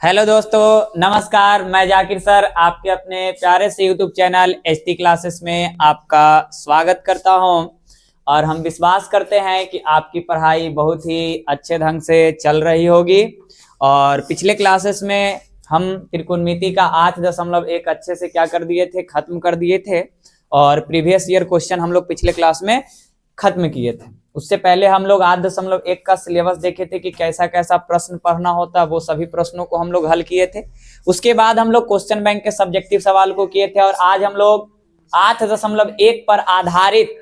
Hello दोस्तों, नमस्कार। मैं जाकिर सर आपके अपने प्यारे से यूट्यूब चैनल एचटी क्लासेस में आपका स्वागत करता हूं और हम विश्वास करते हैं कि आपकी पढ़ाई बहुत ही अच्छे ढंग से चल रही होगी। और पिछले क्लासेस में हम त्रिकोणमिति का 8.1 अच्छे से क्या कर दिए थे, खत्म कर दिए थे। और प्रीवियस ईयर क्वेश्चन हम लोग पिछले क्लास में खत्म किए थे। उससे पहले हम लोग 8.1 का सिलेबस देखे थे कि कैसा कैसा प्रश्न पढ़ना होता है, वो सभी प्रश्नों को हम लोग हल किए थे। उसके बाद हम लोग क्वेश्चन बैंक के सब्जेक्टिव सवाल को किए थे और आज हम लोग 8.1 पर आधारित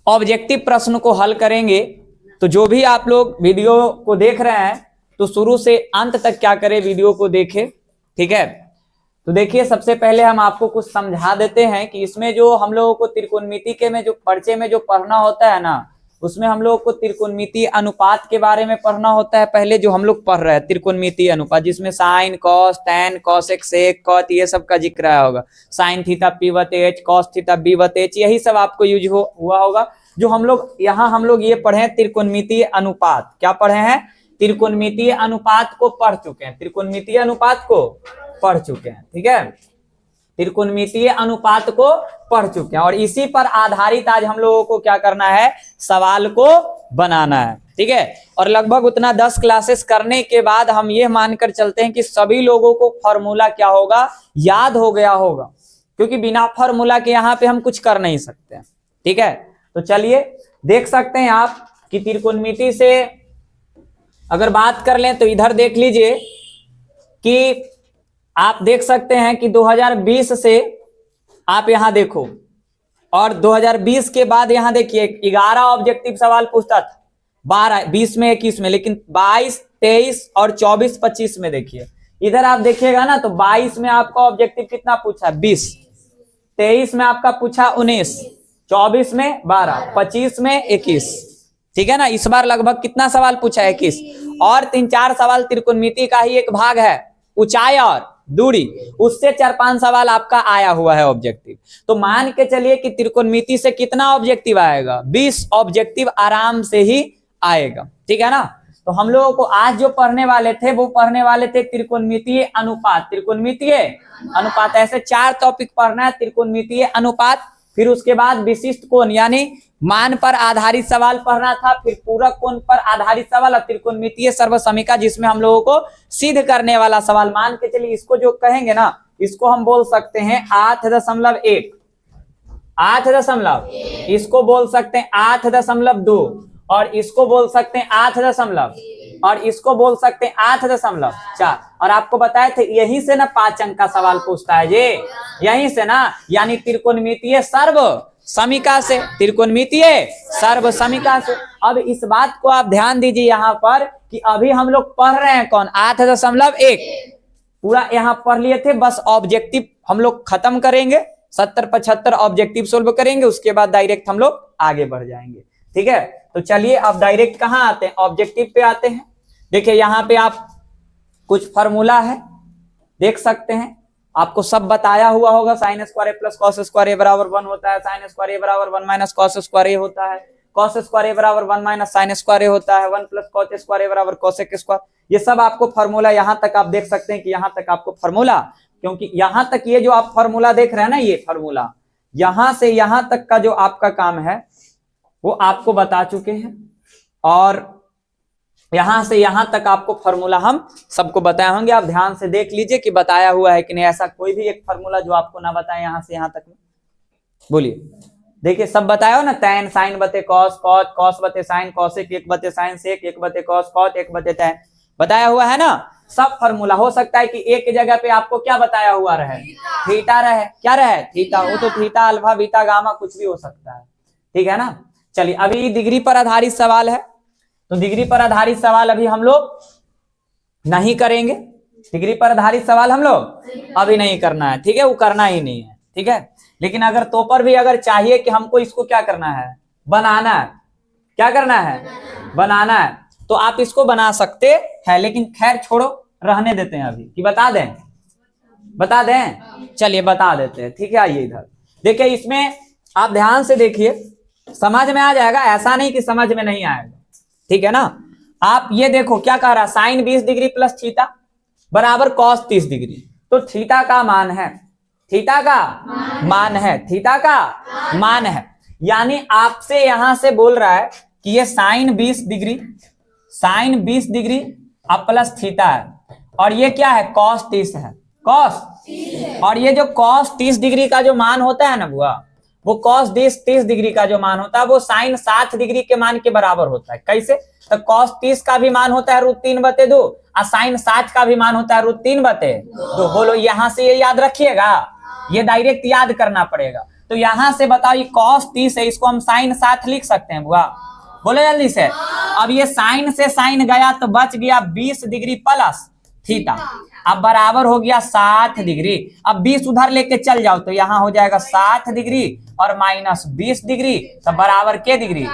ऑब्जेक्टिव प्रश्न को हल करेंगे। तो जो भी आप लोग वीडियो को देख रहे हैं तो शुरू से अंत तक क्या करें, वीडियो को देखें, ठीक है। तो देखिए, सबसे पहले हम आपको कुछ समझा देते हैं कि इसमें जो हम लोगों को त्रिकोणमिति के में जो परिचय में जो पढ़ना होता है ना, उसमें हम लोगों को त्रिकोणमिति अनुपात के बारे में पढ़ना होता है। पहले जो हम लोग पढ़ रहे हैं त्रिकोणमिति अनुपात, जिसमें साइन, कॉस, टैन, कोसेक, सेक, कॉट, ये सब का जिक्र आया होगा। साइन थीटा पी बटे एच, कॉस थीटा बी बटे एच, यही सब आपको यूज हुआ होगा। जो हम लोग यहाँ हम लोग ये पढ़े त्रिकोणमिति अनुपात। क्या पढ़े हैं? त्रिकोणमिति अनुपात को पढ़ चुके हैं। त्रिकोणमिति अनुपात को पढ़ चुके हैं, ठीक है। त्रिकोणमितीय अनुपात को पढ़ चुके हैं और इसी पर आधारित आज हम लोगों को क्या करना है, सवाल को बनाना है, ठीक है। और लगभग उतना 10 क्लासेस करने के बाद हम ये मानकर चलते हैं कि सभी लोगों को फॉर्मूला क्या होगा, याद हो गया होगा, क्योंकि बिना फॉर्मूला के यहाँ पे हम कुछ कर नहीं सकते, ठीक है। तो चलिए देख सकते हैं आप कि त्रिकोणमिति से अगर बात कर लें तो इधर देख लीजिए कि आप देख सकते हैं कि 2020 से आप यहां देखो और 2020 के बाद यहां देखिए 11 ऑब्जेक्टिव सवाल पूछता था, 12, 20 में, 21 में, लेकिन 22, 23 और 24, 25 में देखिए। इधर आप देखिएगा ना तो 22 में आपका ऑब्जेक्टिव कितना पूछा, 20, 23 में आपका पूछा 19, 24 में 12, 25 में 21, ठीक है ना। इस बार लगभग कितना सवाल पूछा, 21। और 3-4 सवाल त्रिकोणमिति का ही एक भाग है, ऊंचाई और दूरी, उससे 4-5 सवाल आपका आया हुआ है ऑब्जेक्टिव। तो मान के चलिए कि त्रिकोणमिति से कितना ऑब्जेक्टिव आएगा, 20 ऑब्जेक्टिव आराम से ही आएगा, ठीक है ना। तो हम लोगों को आज जो पढ़ने वाले थे वो पढ़ने वाले थे त्रिकोणमितीय अनुपात। त्रिकोणमितीय अनुपात, ऐसे 4 टॉपिक पढ़ना है। त्रिकोणमितीय अनुपात, फिर उसके बाद विशिष्ट कोण यानी मान पर आधारित सवाल पढ़ना था, फिर पूरक कोण पर आधारित सवाल और त्रिकोणमितीय सर्वसमीका, जिसमें हम लोगों को सिद्ध करने वाला सवाल। मान के चलिए इसको जो कहेंगे ना, इसको हम बोल सकते हैं 8.1, 8, इसको बोल सकते हैं 8.2 और इसको बोल सकते हैं 8 और इसको बोल सकते हैं 8.4। और आपको बताए थे यहीं से ना 5 अंक का सवाल पूछता है ये, यहीं से ना, यानी त्रिकोणमितीय सर्व समीका से, त्रिकोणमितीय सर्व समीका से। अब इस बात को आप ध्यान दीजिए यहाँ पर कि अभी हम लोग पढ़ रहे हैं कौन, 8.1 पूरा यहाँ पढ़ लिए थे। बस ऑब्जेक्टिव हम लोग खत्म करेंगे, 70-75 ऑब्जेक्टिव सोल्व करेंगे, उसके बाद डायरेक्ट हम लोग आगे बढ़ जाएंगे, ठीक है। तो चलिए अब डायरेक्ट कहाँ आते हैं, ऑब्जेक्टिव पे आते हैं। देखिए यहाँ पे आप कुछ फॉर्मूला है देख सकते हैं, आपको सब बताया हुआ होगा। Sine square plus cos square A बराबर 1 होता है, साइन स्क्वायर ए बराबर 1 माइनस कॉस स्क्वायर ए होता है, कॉस स्क्वायर ए बराबर 1 माइनस साइन स्क्वायर ए होता है, 1 प्लस कॉस स्क्वायर ए बराबर कोसेक स्क्वायर। ये सब आपको फॉर्मूला यहाँ तक आप देख सकते हैं कि यहाँ तक आपको फॉर्मूला, क्योंकि यहाँ तक ये जो आप फॉर्मूला देख रहे हैं ना, ये फॉर्मूला यहाँ से यहाँ तक का जो आपका काम है वो आपको बता चुके हैं। और यहां से यहां तक आपको फॉर्मूला हम सबको बताए होंगे। आप ध्यान से देख लीजिए कि बताया हुआ है कि नहीं। ऐसा कोई भी एक फॉर्मूला जो आपको ना बताए यहां से यहां तक में, बोलिए। देखिए सब बताया हो ना, टैन साइन बते कॉस, कॉट कॉस बते साइन, कॉसेक 1 बते साइन, सेक 1 बते कॉस, कॉट 1 बते टैन, बताया हुआ है ना सब फॉर्मूला। हो सकता है कि एक जगह पे आपको क्या बताया हुआ रहे, थीटा रहे, क्या रहे, थीटा। वो तो थीटा, अल्फा, बीटा, गामा कुछ भी हो सकता है, ठीक है ना। चलिए अभी डिग्री पर आधारित सवाल है, तो डिग्री पर आधारित सवाल अभी हम लोग नहीं करेंगे। डिग्री पर आधारित सवाल हम लोग अभी नहीं करना है, ठीक है, वो करना ही नहीं है, ठीक है। लेकिन अगर तो पर भी अगर चाहिए कि हमको इसको क्या करना है, बनाना है, क्या करना है, बनाना है, तो आप इसको बना सकते हैं। लेकिन खैर छोड़ो, रहने देते हैं अभी, कि बता दें, बता दें, चलिए बता देते हैं, ठीक है। आइए इधर देखिए, इसमें आप ध्यान से देखिए, समझ में आ जाएगा, ऐसा नहीं कि समझ में नहीं आएगा, ठीक है ना। आप ये देखो क्या कह रहा है, साइन 20 डिग्री प्लस थीटा बराबर कॉस 30 डिग्री। तो थीटा का मान है, थीटा का मान है, थीटा का मान है। यानी आपसे यहां से बोल रहा है कि ये साइन 20 डिग्री, साइन 20 डिग्री अब प्लस थीटा है, और ये क्या है, कॉस 30 है, कॉस। और ये जो कॉस 30 डिग्री का जो मान होता है ना बुआ, वो कॉस 30 डिग्री का जो मान होता है वो साइन 60 डिग्री के मान के बराबर होता है। कैसे? तो कॉस 30 का भी मान होता है √3/2 और साइन 60 का भी मान होता है √3/2। बोलो यहां से ये याद रखिएगा, ये डायरेक्ट याद करना पड़ेगा। तो यहां से बताओ ये कॉस 30 है, इसको हम साइन 60 लिख सकते हैं बुआ? बोलो जल्दी से। अब ये साइन से साइन गया तो बच गया 20 डिग्री प्लस थीटा, अब बराबर हो गया 60 डिग्री। अब 20 उधर लेके चल जाओ तो यहाँ हो जाएगा 60 डिग्री और माइनस 20 डिग्री, तो बराबर के डिग्री,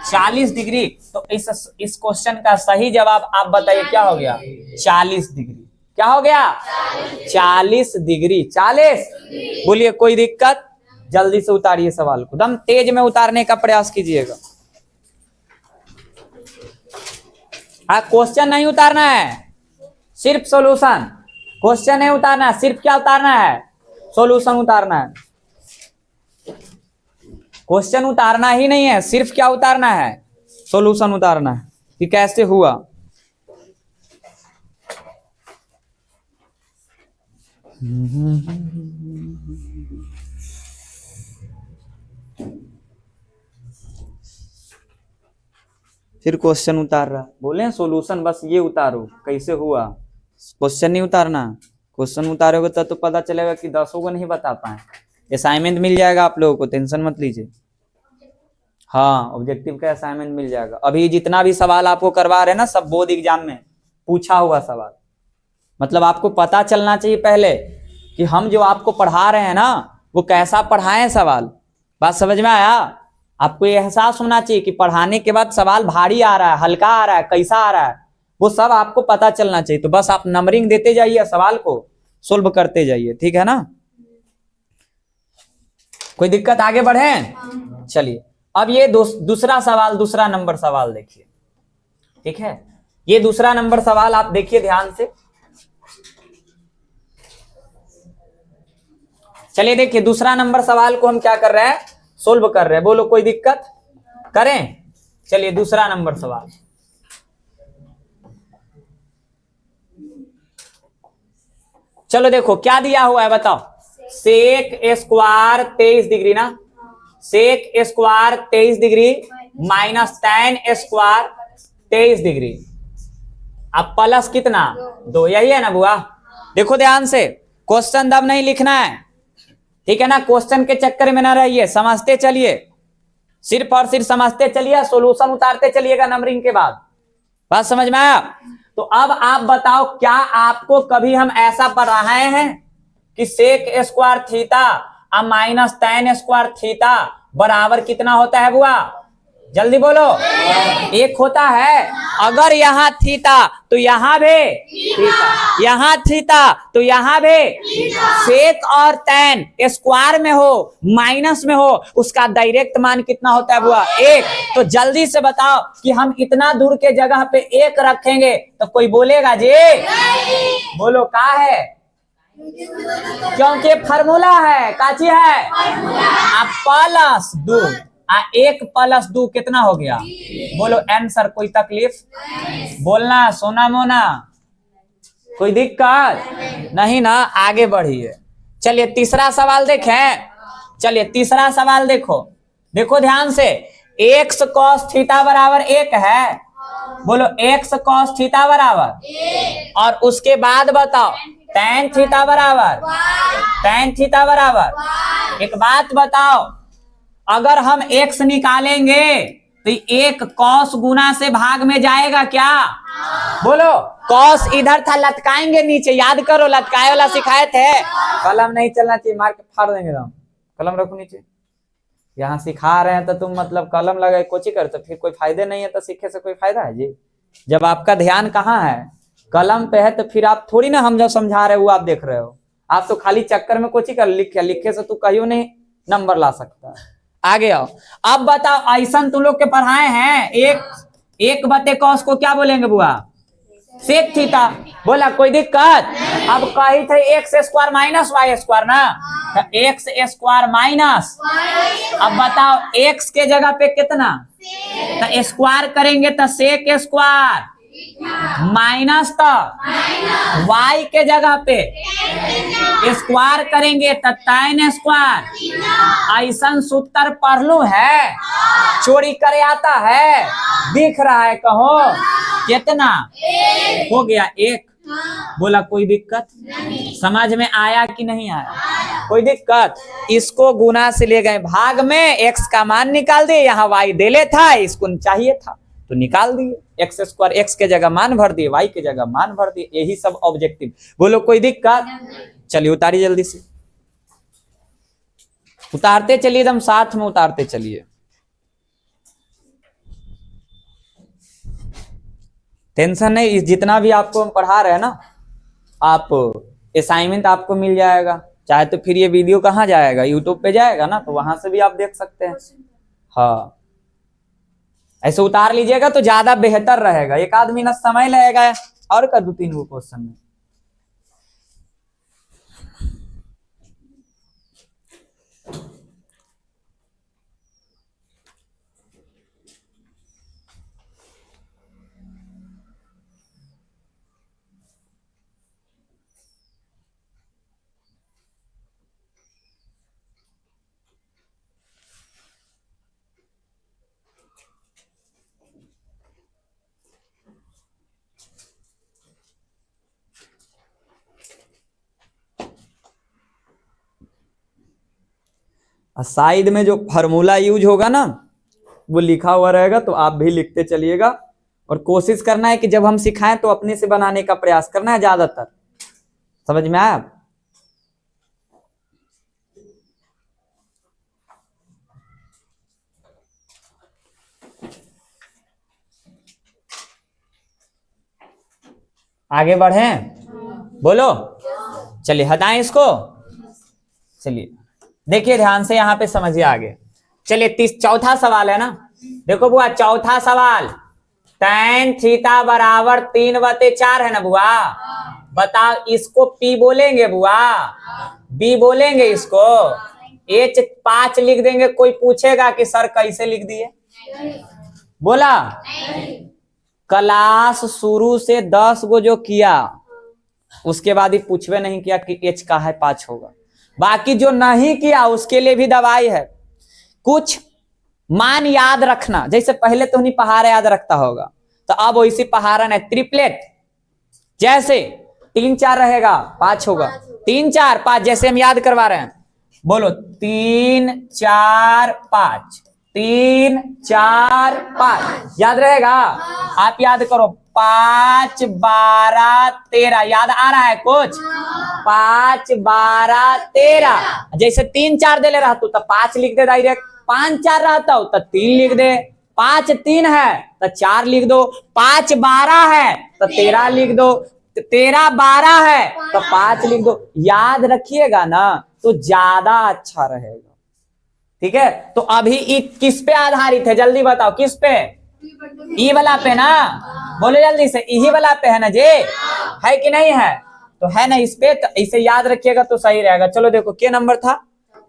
40 डिग्री। तो इस क्वेश्चन का सही जवाब आप बताइए क्या हो गया, 40 डिग्री। क्या हो गया, 40 डिग्री, 40। बोलिए कोई दिक्कत? जल्दी से उतारिए सवाल को, दम तेज में उतारने का प्रयास कीजिएगा। क्वेश्चन नहीं उतारना है, सिर्फ सॉल्यूशन। क्वेश्चन नहीं उतारना है, सिर्फ क्या उतारना है, सॉल्यूशन उतारना है। क्वेश्चन उतारना ही नहीं है, सिर्फ क्या उतारना है, सॉल्यूशन उतारना है कि कैसे हुआ। फिर क्वेश्चन उतार रहा, बोले सॉल्यूशन बस ये उतारो कैसे हुआ, क्वेश्चन नहीं उतारना। क्वेश्चन उतारोगे तो पता चलेगा कि 10 को नहीं बता पाए। असाइनमेंट मिल जाएगा आप लोगों को, टेंशन मत लीजिए। हाँ, ऑब्जेक्टिव का असाइनमेंट मिल जाएगा। अभी जितना भी सवाल आपको करवा रहे हैं ना, सब बोर्ड एग्जाम में पूछा हुआ सवाल। मतलब आपको पता चलना चाहिए पहले कि हम जो आपको पढ़ा रहे हैं ना वो कैसा पढ़ाएं सवाल। बात समझ में आया? आपको ये एहसास होना चाहिए कि पढ़ाने के बाद सवाल भारी आ रहा है, हल्का आ रहा है, कैसा आ रहा है, वो सब आपको पता चलना चाहिए। तो बस आप नंबरिंग देते जाइए, सवाल को सोल्व करते जाइए, ठीक है ना? कोई दिक्कत? आगे बढ़े? चलिए अब ये दूसरा सवाल, दूसरा नंबर सवाल देखिए, ठीक है? ये दूसरा नंबर सवाल आप देखिए ध्यान से। चलिए देखिए दूसरा नंबर सवाल को हम क्या कर रहे हैं, सोल्व कर रहे हैं। बोलो कोई दिक्कत? करें? चलिए दूसरा नंबर सवाल। चलो देखो क्या दिया हुआ है बताओ। सेक स्क्वायर 23 डिग्री ना, sec square 23 degree minus tan square 23 degree, अब प्लस कितना, 2। यही है ना बुआ? देखो ध्यान से, क्वेश्चन दब नहीं लिखना है, ठीक है ना? क्वेश्चन के चक्कर में ना रहिए, समझते चलिए, सिर्फ और सिर्फ समझते चलिए, सॉल्यूशन उतारते चलिएगा नंबरिंग के बाद। बात समझ में आया? तो अब आप बताओ, क्या आपको कभी हम ऐसा पढ़ाए हैं कि सेक स्क्वायर थीटा और माइनस tan स्क्वायर थीटा बराबर कितना होता है बुआ? जल्दी बोलो। 1 होता है। अगर यहाँ थीटा तो यहाँ भी थीटा, यहाँ थीटा तो यहाँ भी। सेक और tan स्क्वायर में हो माइनस में हो, उसका डायरेक्ट मान कितना होता है बुआ? 1। तो जल्दी से बताओ कि हम इतना दूर के जगह पे 1 रखेंगे तो कोई बोलेगा जी? बोलो का है? क्योंकि फार्मूला है, काची है, प्लस 2। 1 प्लस 2 कितना हो गया? बोलो आंसर। कोई तकलीफ? बोलना सोना मोना, कोई दिक्कत नहीं ना? आगे बढ़िए। चलिए तीसरा सवाल देखें। चलिए तीसरा सवाल देखो, देखो ध्यान से। x cos थीटा बराबर 1 है। बोलो x cos थीटा बराबर, और उसके बाद बताओ tan थीटा बराबर, tan थीटा बराबर। एक बात बताओ, अगर हम x निकालेंगे तो 1 cos गुना से भाग में जाएगा क्या? बोलो। cos इधर था, लटकाएंगे नीचे, याद करो, लटकाए वाला सिखाए थे। कलम नहीं चलना चाहिए, मार के फाड़ देंगे हम। कलम रखो नीचे। यहाँ सिखा रहे हैं तो तुम मतलब कलम लगाए कोची कर, तो फिर कोई फायदे नहीं है, तो सीखे से कोई फायदा है जी? जब आपका ध्यान कहाँ है, कलम पे है, तो फिर आप थोड़ी ना हम जो समझा रहे हो वो आप देख रहे हो। आप तो खाली चक्कर में कोची कर, लिखे से तू कहियो नहीं नंबर ला सकता। आगे आओ। अब बताओ, ऐसा तुम लोग के पढ़ाए हैं 1 बटे कॉस को क्या बोलेंगे बुआ? Sec theta. बोला कोई दिक्कत? अब कही थे x square minus y square ना, तो एक्स स्क्वायर माइनस, अब बताओ एक्स के जगह पे कितना, तो स्क्वायर करेंगे तो सेक स्क्वायर, माइनस तो वाई के जगह पे स्क्वायर करेंगे तो tan स्क्वायर। ऐसा सूत्र पढ़ लू है, चोरी करे आता है, दिख रहा है, कहो कितना हो गया? 1। बोला कोई दिक्कत? समझ में आया कि नहीं आया? कोई दिक्कत? इसको गुना से ले गए भाग में, एक्स का मान निकाल दिए, यहाँ वाई देले था, इसको चाहिए था तो निकाल दिए, एक्स स्क्वायर एक्स के जगह मान भर दिए, वाई के जगह मान भर दिए, यही सब ऑब्जेक्टिव। बोलो कोई दिक्कत? चलिए उतारिए जल्दी से, उतारते चलिए, एकदम साथ में उतारते चलिए। टेंशन नहीं, जितना भी आपको हम पढ़ा रहे हैं ना, आप असाइनमेंट आपको मिल जाएगा, चाहे तो फिर ये वीडियो कहाँ जाएगा, यूट्यूब पे जाएगा ना, तो वहां से भी आप देख सकते हैं। हाँ ऐसे उतार लीजिएगा तो ज्यादा बेहतर रहेगा, 1 आध मिनट समय लगेगा और का 2-3 गो क्वेश्चन में। साइड में जो फार्मूला यूज होगा ना वो लिखा हुआ रहेगा, तो आप भी लिखते चलिएगा और कोशिश करना है कि जब हम सिखाएं तो अपने से बनाने का प्रयास करना है ज्यादातर। समझ में आया? आगे बढ़े, बोलो। चलिए हटाएं इसको, चलिए देखिए ध्यान से, यहाँ पे समझिए आगे। चलिए चौथा सवाल है ना, देखो बुआ चौथा सवाल, tan थीटा बराबर 3/4 है ना बुआ। बताओ इसको P बोलेंगे बुआ, B बोलेंगे इसको, H 5 लिख देंगे। कोई पूछेगा कि सर कैसे लिख दिए? बोला क्लास शुरू से 10 गो जो किया उसके बाद ही पूछवे नहीं किया कि H का है 5 होगा। बाकी जो नहीं किया उसके लिए भी दवाई है, कुछ मान याद रखना। जैसे पहले तो नहीं पहाड़ा याद रखता होगा, तो अब वैसी पहाड़ा नहीं, ट्रिपलेट जैसे 3 4 रहेगा 5 होगा, 3 4 5 जैसे हम याद करवा रहे हैं। बोलो 3 4 5, 3 4 5 याद रहेगा। आप याद करो 5 12 13 याद आ रहा है कुछ? 5 12 13 जैसे 3 4 दे ले रहा तू तो 5 लिख दे डायरेक्ट, 5 4 रहता हो तो 3 लिख दे, 5 3 है तो 4 लिख दो, 5 12 है तो 13 लिख दो, 13 12 है तो 5 लिख दो। याद रखिएगा ना तो ज्यादा अच्छा रहेगा, ठीक है। तो अभी ई किस पे आधारित है जल्दी बताओ, किस पे? ई वाला पे ना, बोलो जल्दी से, ई वाला पे है ना जी, है कि नहीं है? तो है ना इस पे, तो इसे याद रखिएगा तो सही रहेगा। चलो देखो क्या नंबर था?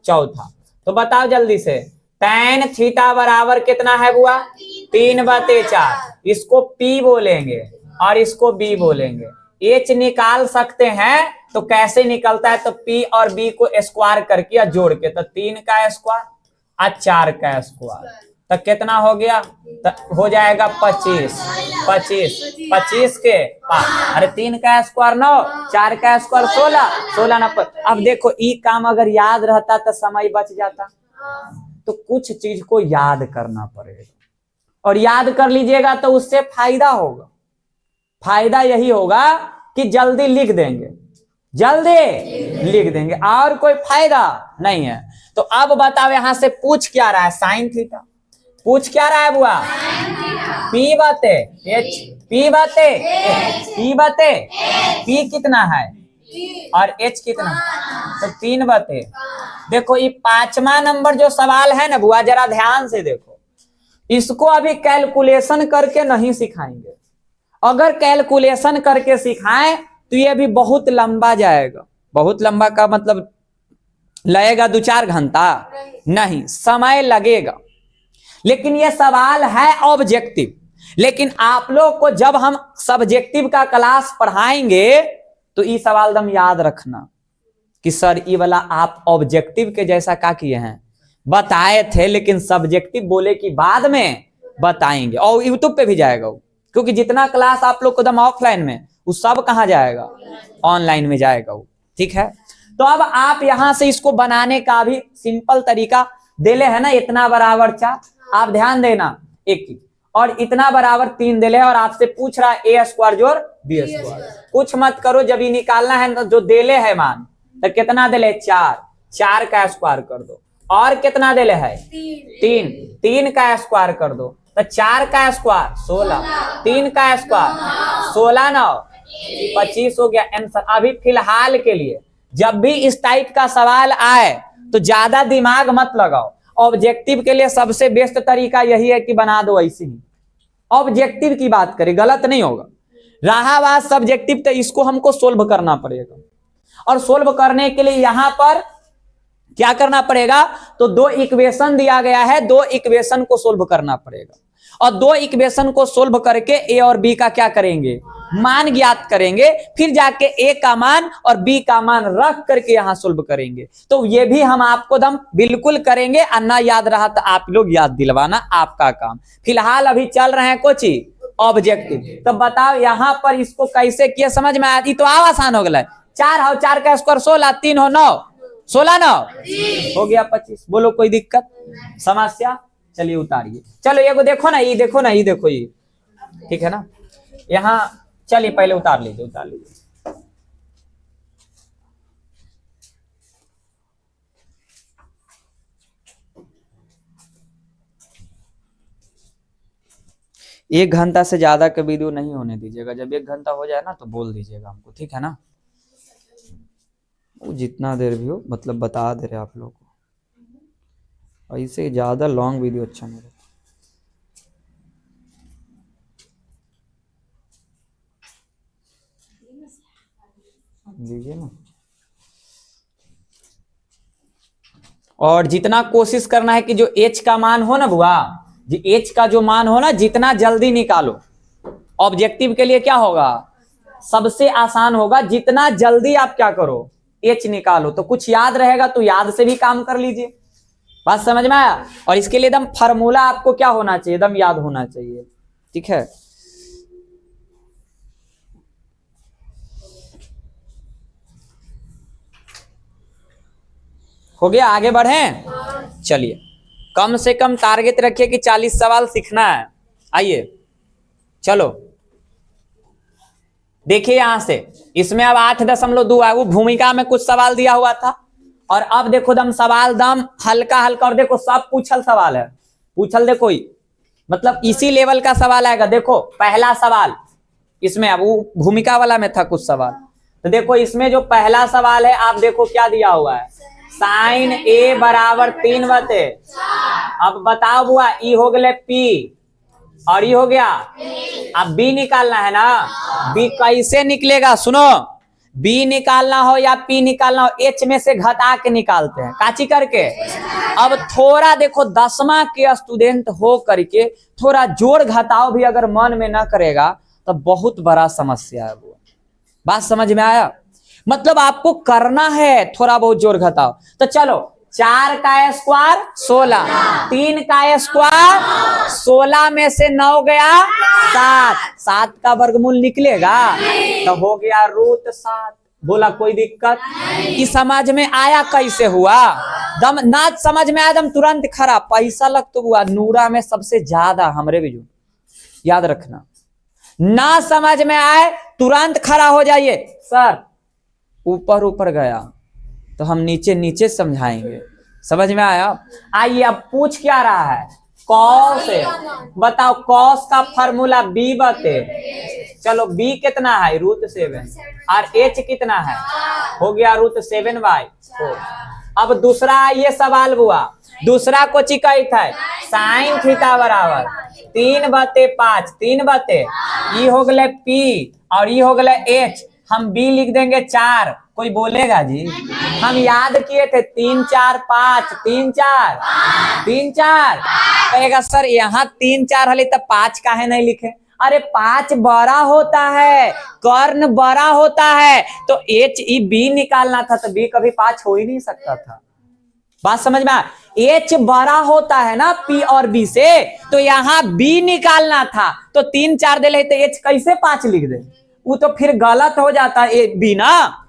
चौथा। तो बताओ जल्दी से, tan थीटा बराबर कितना है बुआ? 3/4। इसको P बोलेंगे और इसको B बोलेंगे। H निकाल सकते हैं तो कैसे निकलता है? तो P और B को स्क्वायर करके या जोड़ के, तो 3 का स्क्वायर और 4 का स्क्वायर, तो कितना हो गया? तो हो जाएगा 25 25 25 के 5, अरे 3 का स्क्वायर 9, 4 का स्क्वायर 16, 16 ना। अब देखो ई काम अगर याद रहता तो समय बच जाता, तो कुछ चीज को याद करना पड़ेगा और याद कर लीजिएगा तो उससे फायदा होगा। फायदा यही होगा कि जल्दी लिख देंगे, जल्दी लिख देंगे, और कोई फायदा नहीं है। तो अब बताओ यहां से पूछ क्या रहा है? साइन थीटा पूछ क्या रहा है बुआ? P बटे H, P बटे P बटे P कितना है और H कितना? तो 3 बटे। देखो ये 5वां नंबर जो सवाल है ना बुआ, जरा ध्यान से देखो, इसको अभी कैलकुलेशन करके नहीं सिखाएंगे। अगर कैलकुलेशन करके सिखाएं तो ये भी बहुत लंबा जाएगा। बहुत लंबा का मतलब लगेगा 2-4 घंटा, नहीं, समय लगेगा। लेकिन ये सवाल है ऑब्जेक्टिव। लेकिन आप लोग को जब हम सब्जेक्टिव का क्लास पढ़ाएंगे तो ये सवाल दम याद रखना कि सर ये वाला आप ऑब्जेक्टिव के जैसा क्या किए हैं, बताए थे, लेकिन सब्जेक्टिव बोले कि बाद में बताएंगे। और यूट्यूब पे भी जाएगा वो, क्योंकि जितना क्लास आप लोग को दम ऑफलाइन में, वो सब कहाँ जाएगा, ऑनलाइन में जाएगा वो। ठीक है, तो अब आप यहां से इसको बनाने का भी सिंपल तरीका देले है ना, इतना बराबर 4, आप ध्यान देना एक चीज, और इतना बराबर 3 देले है, और आपसे पूछ रहा है ए स्क्वायर जोड़ बी स्क्वायर। कुछ मत करो, जब ये निकालना है तो जो देले है मान, तो कितना देले, 4 का स्क्वायर कर दो, और कितना देले है 3 का स्क्वायर कर दो, तो 4 का स्क्वायर 16, 3 का स्क्वायर 16 9 25 हो गया आंसर। अभी फिलहाल के लिए जब भी इस टाइप का सवाल आए तो ज्यादा दिमाग मत लगाओ। ऑब्जेक्टिव के लिए सबसे बेस्ट तरीका यही है कि बना दो ऐसे ही। ऑब्जेक्टिव की बात करें, गलत नहीं होगा। रहा बात सब्जेक्टिव, तो इसको हमको सोल्व करना पड़ेगा, और सोल्व करने के लिए यहां पर क्या करना पड़ेगा, तो 2 इक्वेशन दिया गया है, 2 इक्वेशन को सोल्व करना पड़ेगा, और 2 इक्वेशन को सोल्व करके ए और बी का क्या करेंगे, मान ज्ञात करेंगे। फिर जाके ए का मान और बी का मान रख करके यहां सोल्व करेंगे। तो ये भी हम आपको दम बिल्कुल करेंगे, और ना याद रहा तो आप लोग याद दिलवाना, आपका काम। फिलहाल अभी चल रहे हैं कोची ऑब्जेक्टिव। तो बताओ यहां पर इसको कैसे किया, समझ में आया? तो आसान हो गया, 4 का स्क्वायर 16, 3 हो 9, 16 9 हो गया 25। बोलो कोई दिक्कत समस्या? चलिए उतारिए। चलो ये देखो ना, ये देखो ना, ये देखो, ये ठीक है ना। यहाँ चलिए पहले उतार लीजिए, उतार लीजिए। एक घंटा से ज्यादा का वीडियो नहीं होने दीजिएगा। जब 1 घंटा हो जाए ना तो बोल दीजिएगा हमको, ठीक है ना। वो जितना देर भी हो, मतलब बता दे रहे आप लोग को, ऐसे ज्यादा लॉन्ग वीडियो अच्छा नहीं रहता। दीजिए ना। और जितना कोशिश करना है कि जो एच का मान हो ना बुआ, एच का जो मान हो ना, जितना जल्दी निकालो। ऑब्जेक्टिव के लिए क्या होगा, सबसे आसान होगा जितना जल्दी आप क्या करो, एच निकालो। तो कुछ याद रहेगा तो याद से भी काम कर लीजिए। बात समझ में आया? और इसके लिए एकदम फार्मूला आपको क्या होना चाहिए, एकदम याद होना चाहिए, ठीक है। हो गया, आगे बढ़ें। चलिए, कम से कम टारगेट रखिए कि 40 सवाल सीखना है। आइए चलो देखिए यहां से, इसमें अब 8.2 है, वो भूमिका में कुछ सवाल दिया हुआ था। और अब देखो दम सवाल दम हल्का हल्का, और देखो सब पूछल सवाल है, पूछल देखो ही, मतलब इसी लेवल का सवाल आएगा। देखो पहला सवाल इसमें, अब वो भूमिका वाला में था कुछ सवाल, तो देखो इसमें जो पहला सवाल है, आप देखो क्या दिया हुआ है, साइन ए बराबर 3 बटे। अब बताओ बुआ, ई हो गए पी और ई हो गया, अब बी निकालना है ना। बी कैसे निकलेगा, सुनो, बी निकालना हो या पी निकालना हो, एच में से घटा के निकालते हैं, काची करके। अब थोड़ा देखो 10वां के स्टूडेंट हो करके थोड़ा जोड़ घटाओ भी अगर मन में ना करेगा तो बहुत बड़ा समस्या है वो। बात समझ में आया? मतलब आपको करना है थोड़ा बहुत जोड़ घटाओ। तो चलो, 4 का स्क्वायर 16, 3 का स्क्वायर 16 में से 9 गया 7 का वर्गमूल निकलेगा तो हो गया √7। बोला कोई दिक्कत? कि समझ में आया कैसे हुआ? दम ना समझ में आया दम तुरंत खरा, पैसा लग तो हुआ। नूरा में सबसे ज्यादा हमरे भी, जो याद रखना, ना समझ में आए तुरंत खड़ा हो जाइए, सर ऊपर ऊपर गया तो हम नीचे नीचे समझाएंगे। समझ में आया? आइए अब पूछ क्या रहा है, कॉस है। बताओ कॉस का फॉर्मूला बी बटे, चलो बी कितना है √7 और एच कितना है, हो गया √7/4। अब दूसरा ये सवाल हुआ, दूसरा कोची का है साइन थीटा बराबर 3/5, 3 ई हो गए P और ई हो गए H, हम B लिख देंगे 4। कोई बोलेगा जी? हम याद किए थे 3 4 5, 3 4 3 4। कहेगा सर यहाँ 3 4 हले तो 5 काहे नहीं लिखे? अरे 5 बड़ा होता है, कर्ण बड़ा होता है, तो H E B निकालना था, तो B कभी 5 हो ही नहीं सकता था। बात समझ में? H बड़ा होता है ना P और B से, तो यहाँ B निकालना था, तो 3 4 दे लेते, H कैसे 5 लिख दे? वो तो फिर गलत हो जाता है B ना।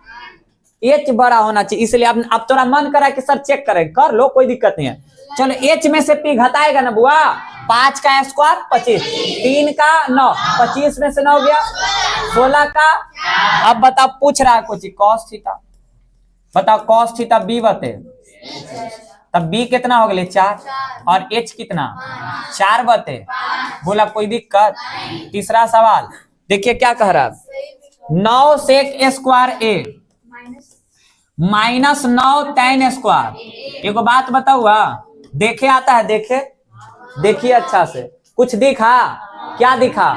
H बड़ा होना चाहिए, इसलिए अब थोड़ा मन करा कि सर चेक करें, कर लो कोई दिक्कत नहीं है। चलो H में से P घटाएगा ना बुआ, 5 का स्क्वायर 25, 3 का 9, 25 में से 9 गया 16 का। अब बताओ पूछ रहा है कुछ कॉस थीटा, बताओ कॉस थीटा B बते, तब B कितना हो गया 4 और H कितना 4 बते। बोला कोई दिक्कत? तीसरा सवाल देखिए क्या कह रहा है, 9 sec square A -9 tan square. एक बात बताऊआ, देखे आता है, देखे देखिए अच्छा से, कुछ दिखा? क्या दिखा?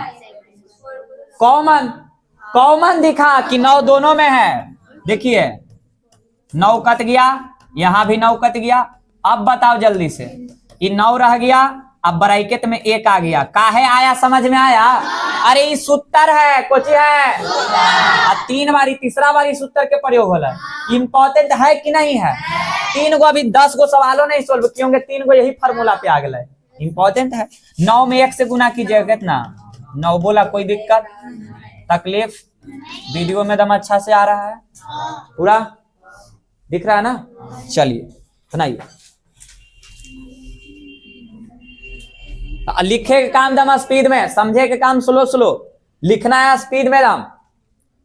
कॉमन दिखा कि 9 दोनों में है। देखिए 9 कट गया, यहां भी 9 कट गया। अब बताओ जल्दी से, ये 9 रह गया, अब ब्रैकेट में 1 आ गया, काहे आया समझ में आया? अरे ये सूत्र है, कुछ है, 3 बारी तीसरा बारी सूत्र के प्रयोग होला। इम्पोर्टेंट है कि नहीं है? 3 गो अभी 10 गो सवालों नहीं सोल्व किए, 3 गो यही फार्मूला पे आ गए, इम्पोर्टेंट है। 9 में 1 से गुना कीजिए, कितना 9। बोला कोई दिक्कत तकलीफ? वीडियो में दम अच्छा से आ रहा है, पूरा दिख रहा है ना? चलिए बनाइए। लिखे के काम दम स्पीड में, समझे के काम स्लो, लिखना है स्पीड में दम।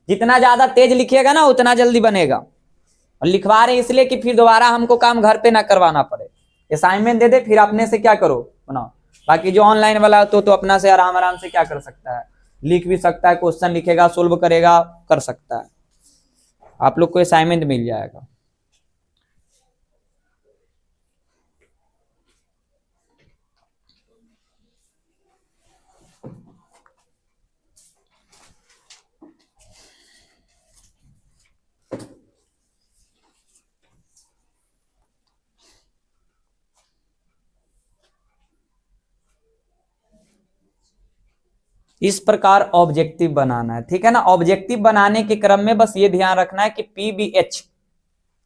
जितना ज्यादा तेज लिखिएगा ना उतना जल्दी बनेगा। और लिखवा रहे इसलिए कि फिर दोबारा हमको काम घर पे ना करवाना पड़े। असाइनमेंट दे दे फिर अपने से क्या करो बनाओ। बाकी जो ऑनलाइन वाला तो अपना से आराम से क्या कर सकता है, लिख भी सकता है, क्वेश्चन लिखेगा, सोल्व करेगा, कर सकता है। आप लोग को असाइनमेंट मिल जाएगा। इस प्रकार ऑब्जेक्टिव बनाना है, ठीक है ना। ऑब्जेक्टिव बनाने के क्रम में बस ये ध्यान रखना है कि PBH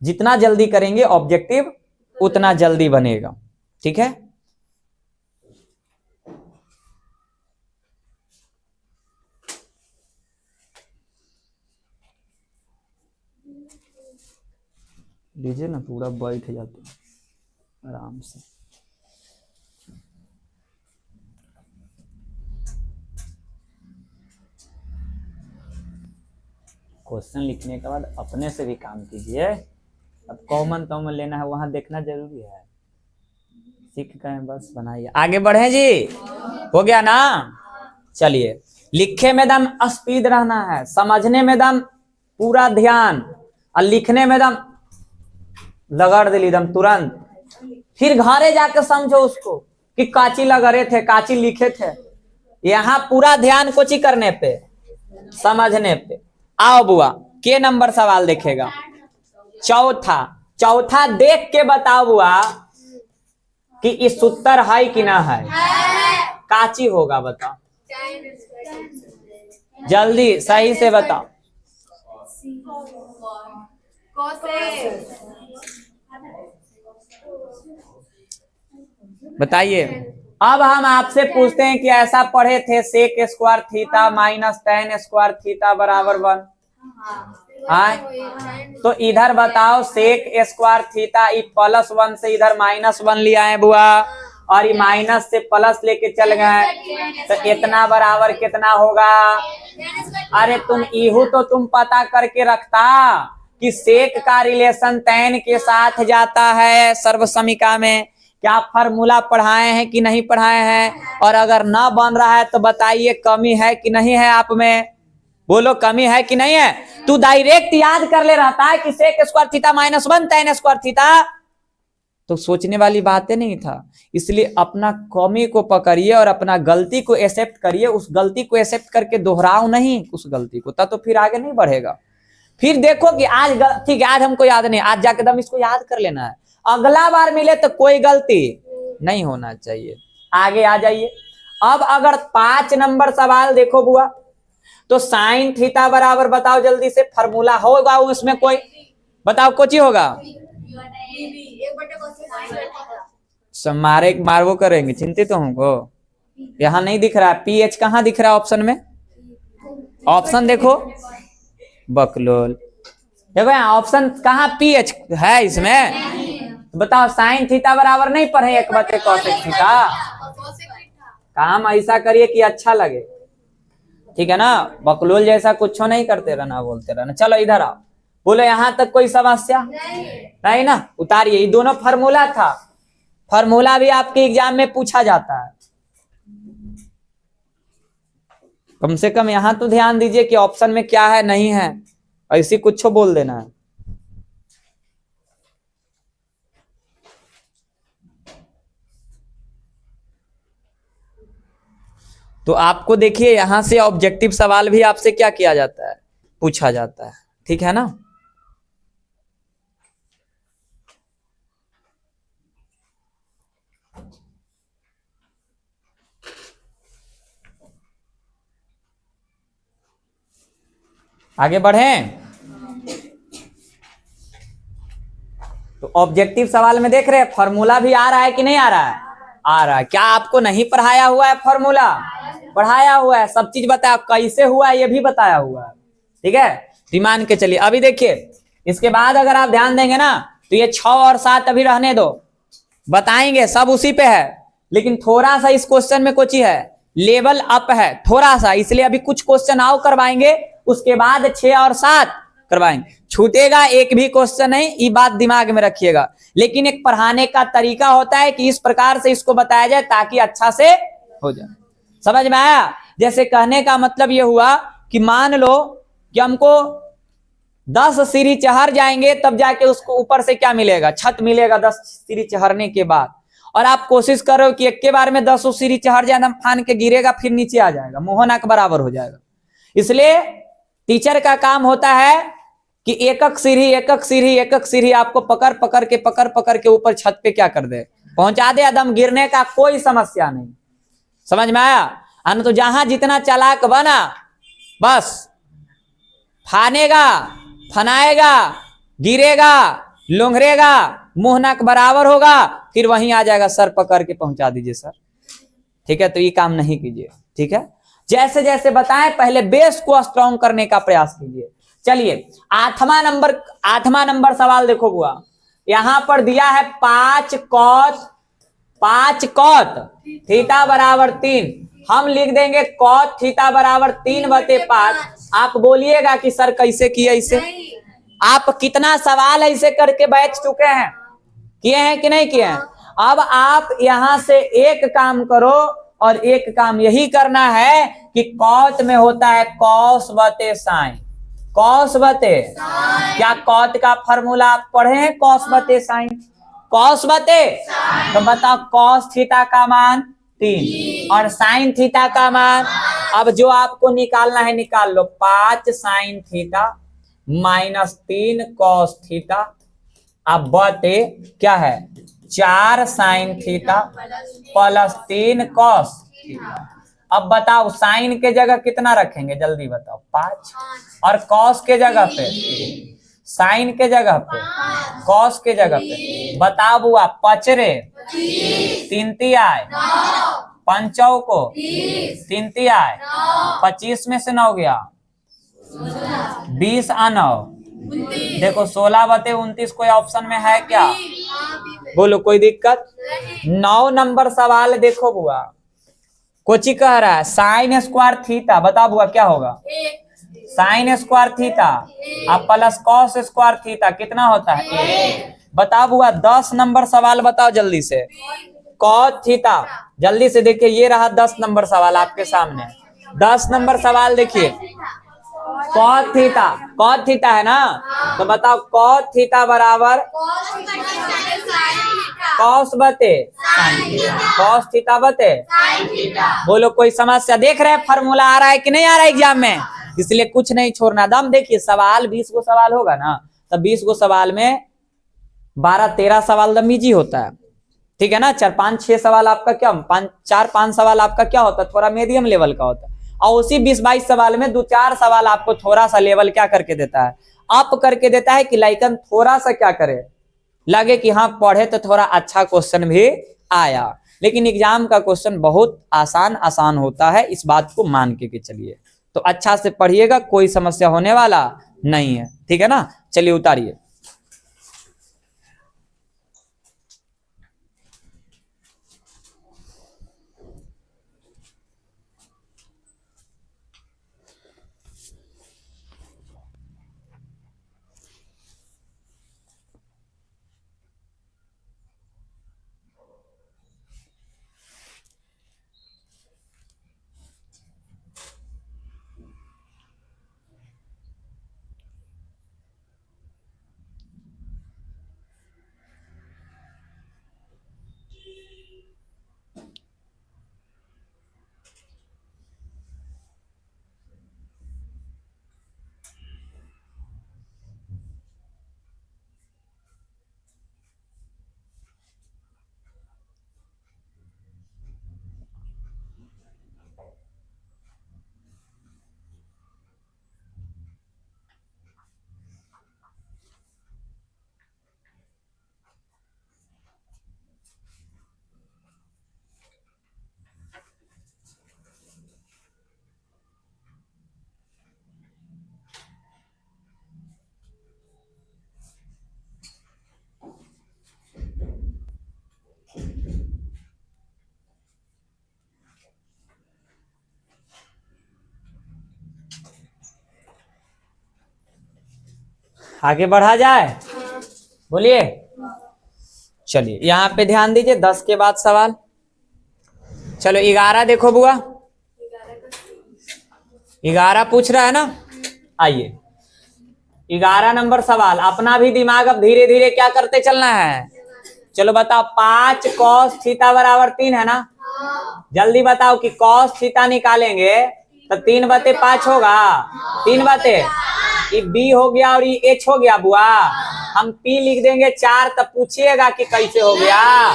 जितना जल्दी करेंगे ऑब्जेक्टिव उतना जल्दी बनेगा, ठीक है। लीजिए ना, पूरा बैठ जाते आराम से। क्वेश्चन लिखने के बाद अपने से भी काम कीजिए। अब कॉमन लेना है, वहां देखना जरूरी है। सीख गए बस, बनाइए, आगे बढ़े जी। हो गया ना? चलिए, लिखे में दम स्पीड रहना है, समझने में दम पूरा ध्यान, और लिखने में दम लगड़ दिली दम तुरंत। फिर घरे जाकर समझो उसको कि काची लगड़े थे, काची लिखे थे। यहाँ पूरा ध्यान कोची करने पे, समझने पे। आओ बुआ, के नंबर सवाल देखेगा? चौथा देख के बताओ बुआ कि इस सूत्र है कि ना है। काची होगा बताओ, जल्दी सही से बताओ। बताइए। अब हम आपसे पूछते हैं कि ऐसा पढ़े थे, sec square theta minus tan square theta बराबर 1। तो इधर बताओ सेक स्क्वायर थीटा +1 से इधर -1 लिया है बुआ, और ये माइनस से प्लस लेके चल गए, तो इतना बराबर कितना होगा? अरे तुम इहू तो तुम पता करके रखता कि सेक का रिलेशन tan के साथ जाता है सर्वसमीका में। क्या फार्मूला पढ़ाए हैं कि नहीं पढ़ाए हैं? और अगर ना बन रहा है तो बताइए कमी है कि नहीं है आप में? बोलो कमी है कि नहीं है? तू डायरेक्ट याद कर ले रहता है कि sec square theta -1 tan square theta. तो सोचने वाली बातें नहीं था। इसलिए अपना कमी को पकड़िए और अपना गलती को एक्सेप्ट करिए, उस गलती को एक्सेप्ट करके दोहराओ नहीं उस गलती को, तब तो फिर आगे नहीं बढ़ेगा। फिर देखो कि आज ठीक है, आज हमको याद नहीं, आज जाके दम इसको याद कर लेना है, अगला बार मिले तो कोई गलती नहीं होना चाहिए। आगे आ जाइए। अब अगर 5 नंबर सवाल देखो बुआ, तो साइन थीटा बराबर बताओ जल्दी से, फार्मूला होगा उसमें कोई, बताओ कोची होगा, मारवो करेंगे, चिंतित तो हमको यहाँ नहीं दिख रहा है। पीएच कहाँ दिख रहा है ऑप्शन में, ऑप्शन देखो बकलोल, देखो यहाँ ऑप्शन कहाँ पीएच है इसमें, तो बताओ साइन थीटा बराबर नहीं पढ़े 1/cosec थीटा। काम ऐसा करिए कि अच्छा लगे, ठीक है ना, बकलोल जैसा कुछ नहीं करते रहना, बोलते रहना। चलो इधर आओ, बोलो यहाँ तक कोई समस्या नहीं ना, उतारिए। ये दोनों फार्मूला था, फार्मूला भी आपके एग्जाम में पूछा जाता है। कम से कम यहां तो ध्यान दीजिए कि ऑप्शन में क्या है नहीं है, ऐसी कुछ बोल देना है। तो आपको देखिए यहां से ऑब्जेक्टिव सवाल भी आपसे क्या किया जाता है, पूछा जाता है, ठीक है ना। आगे बढ़ें। तो ऑब्जेक्टिव सवाल में देख रहे हैं फॉर्मूला भी आ रहा है कि नहीं आ रहा है, आ रहा है। क्या आपको नहीं पढ़ाया हुआ है फॉर्मूला, पढ़ाया हुआ है, सब चीज बताया, कैसे हुआ है ये भी बताया हुआ है, ठीक है। मान के चलिए, अभी देखिए इसके बाद अगर आप ध्यान देंगे ना, तो ये 6 और 7 अभी रहने दो, बताएंगे सब उसी पे है, लेकिन थोड़ा सा इस क्वेश्चन में कुछ ही है, लेवल अप है थोड़ा सा, इसलिए अभी कुछ क्वेश्चन आओ करवाएंगे, उसके बाद 6 और 7 करवाएंगे। छूटेगा एक भी क्वेश्चन नहीं, ये बात दिमाग में रखिएगा। लेकिन एक पढ़ाने का तरीका होता है कि इस प्रकार से इसको बताया जाए ताकि अच्छा से हो जाए, समझ में आया। जैसे कहने का मतलब ये हुआ कि मान लो कि हमको 10 सीढ़ी चढ़ जाएंगे, तब जाके उसको ऊपर से क्या मिलेगा, छत मिलेगा 10 सीढ़ी चढ़ने के बाद, और आप कोशिश करो कि एक के बार में 10 सीढ़ी चढ़ जाए, हम फान के गिरेगा, फिर नीचे आ जाएगा, मोहना के बराबर हो जाएगा। इसलिए टीचर का काम होता है कि एक एक सीढ़ी आपको पकड़ पकड़ के ऊपर छत पे क्या कर दे, पहुंचा दे, एकदम गिरने का कोई समस्या नहीं, समझ में आया। अन तो जहां जितना चालाक बना, बस फानेगा, फनाएगा, गिरेगा, लोंघरेगा, मुंह नाक बराबर होगा, फिर वहीं आ जाएगा, सर पकड़ के पहुंचा दीजिए सर, ठीक है। तो ये काम नहीं कीजिए, ठीक है। जैसे जैसे बताएं पहले बेस को स्ट्रॉन्ग करने का प्रयास कीजिए। चलिए 8वां नंबर सवाल देखो बुआ, यहां पर दिया है 5 कॉट थीटा बराबर 3, हम लिख देंगे कॉट थीटा बराबर 3/5। आप बोलिएगा कि सर कैसे किया इसे, आप कितना सवाल ऐसे करके बैठ चुके हैं, किए हैं कि नहीं किए हैं। अब आप यहां से एक काम करो, और एक काम यही करना है कि कॉट में होता है कॉस बटे साइन, कॉस बटे, क्या कॉट का फॉर्मूला आप पढ़े हैं, कॉस बटे साइन, कॉस बटे, तो बताओ कॉस थीटा का मान 3 और साइन थीटा का मान, अब जो आपको निकालना है निकाल लो, 5 साइन थीटा -3 कॉस थीटा, अब बटे क्या है 4 साइन थीटा +3 कॉस थीटा। अब बताओ साइन के जगह कितना रखेंगे, जल्दी बताओ, 5, और कॉस के जगह पे, साइन के जगह पे, कॉस के जगह पे, बताओ बुआ, 5रे 3 आए, 5 को 3 आए, 25 में से 9 गया, 20 आ 9, देखो 16/29 कोई ऑप्शन में है क्या, बोलो कोई दिक्कत। 9 नंबर सवाल देखो बुआ, कोची कह रहा है साइन स्क्वायर थीटा, बताओ बुआ क्या होगा, साइन स्क्वायर थीटा अब प्लस कॉस स्क्वायर थीटा कितना होता है 1। बताओ बुआ 10 नंबर सवाल बताओ जल्दी से, कॉस थीटा, जल्दी से देखिए, ये रहा 10 नंबर सवाल आपके सामने। 10 नंबर सवाल देखिए, कॉस थीटा है ना, तो बताओ कॉस थीटा बराबर कॉस बटे साइन थीटा, कॉस थीटा बटे साइन थीटा। बोलो कोई समस्या देख रहे हैं? फॉर्मूला आ रहा है कि नहीं आ रहा है एग्जाम में? इसलिए कुछ नहीं छोड़ना दम। देखिए सवाल 20 को सवाल होगा ना, तब 20 को सवाल में 12-13 सवाल दम इजी होता है, ठीक है ना। 4-5-6 सवाल आपका क्या 4-5 सवाल आपका क्या होता है, थोड़ा मीडियम लेवल का होता है। और उसी 20-22 सवाल में 2-4 सवाल आपको थोड़ा सा लेवल क्या करके देता है, अप करके देता है कि लाइकन थोड़ा सा क्या करे, लगे कि हाँ पढ़े तो थोड़ा अच्छा क्वेश्चन भी आया। लेकिन एग्जाम का क्वेश्चन बहुत आसान होता है, इस बात को मान के चलिए। तो अच्छा से पढ़िएगा, कोई समस्या होने वाला नहीं है, ठीक है ना। चलिए उतारिए। आगे बढ़ा जाए, बोलिए। चलिए यहाँ पे ध्यान दीजिए, 10 के बाद सवाल। चलो 11 देखो बुआ, 11 पूछ रहा है ना। आइए 11 नंबर सवाल। अपना भी दिमाग अब धीरे धीरे क्या करते चलना है। चलो बताओ, 5 cos थीटा बराबर 3 है ना। जल्दी बताओ कि cos थीटा निकालेंगे तो 3/5 होगा। 3 ये b हो गया और ये h हो गया बुआ। हम p लिख देंगे 4, तब पूछिएगा कि कैसे हो गया।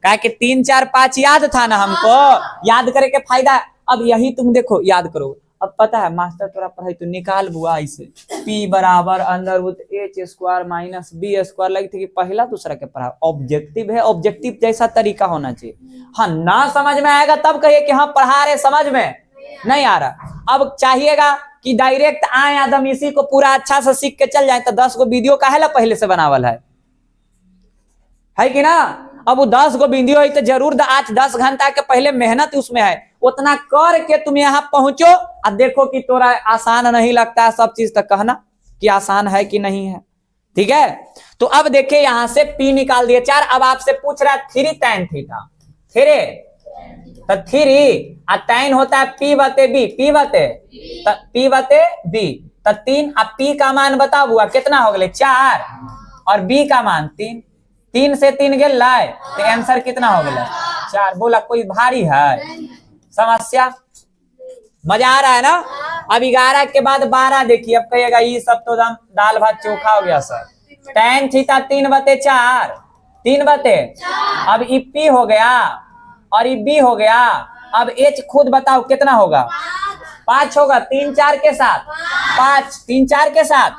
कहा कि 3 4 5 याद था ना हमको, याद करे के फायदा। अब यही तुम देखो याद करो। अब पता है मास्टर तोरा पढ़ाई तो निकाल बुआ इसे, p बराबर √h² - b² लगी थी कि पहला दूसरा के पढ़ा। ऑब्जेक्टिव है, ऑब्जेक्टिव जैसा तरीका होना चाहिए। हाँ ना समझ में आएगा तब कहिए कि हाँ पढ़ा रहे, समझ में नहीं आ रहा। अब चाहिएगा कि डायरेक्ट आए आदम इसी को पूरा अच्छा से सीख के चल जाए, तो 10 गो वीडियो काहे ला पहले से बनावल है कि ना। अब वो 10 गो वीडियो है तो जरूर 8-10 घंटा के पहले मेहनत उसमें है, उतना करके तुम यहाँ पहुंचो। अब देखो कि तोरा आसान नहीं लगता है सब चीज, तक कहना कि आसान है कि नहीं है, ठीक है। तो अब देखिए यहाँ से p निकाल दिए 4। अब आपसे पूछ रहा है 3 tan थीटा, 3 तो 3 और tan होता है p/b, p/b तो 3। अब p का मान बताओ बुआ कितना हो गया 4 और b का मान 3। 3 से 3 गेल लाए तो आंसर कितना हो गया 4। बोला कोई भारी है समस्या, मजा आ रहा है ना। अब 11 के बाद 12 देखिए। अब कहिएगा ये सब तो दाल भात चोखा हो गया सर। tan theta 3/4, 3/। अब ई p हो गया और ई b हो गया। अब h खुद बताओ कितना होगा 5 होगा। 3 4 के साथ 5, 3 4 के साथ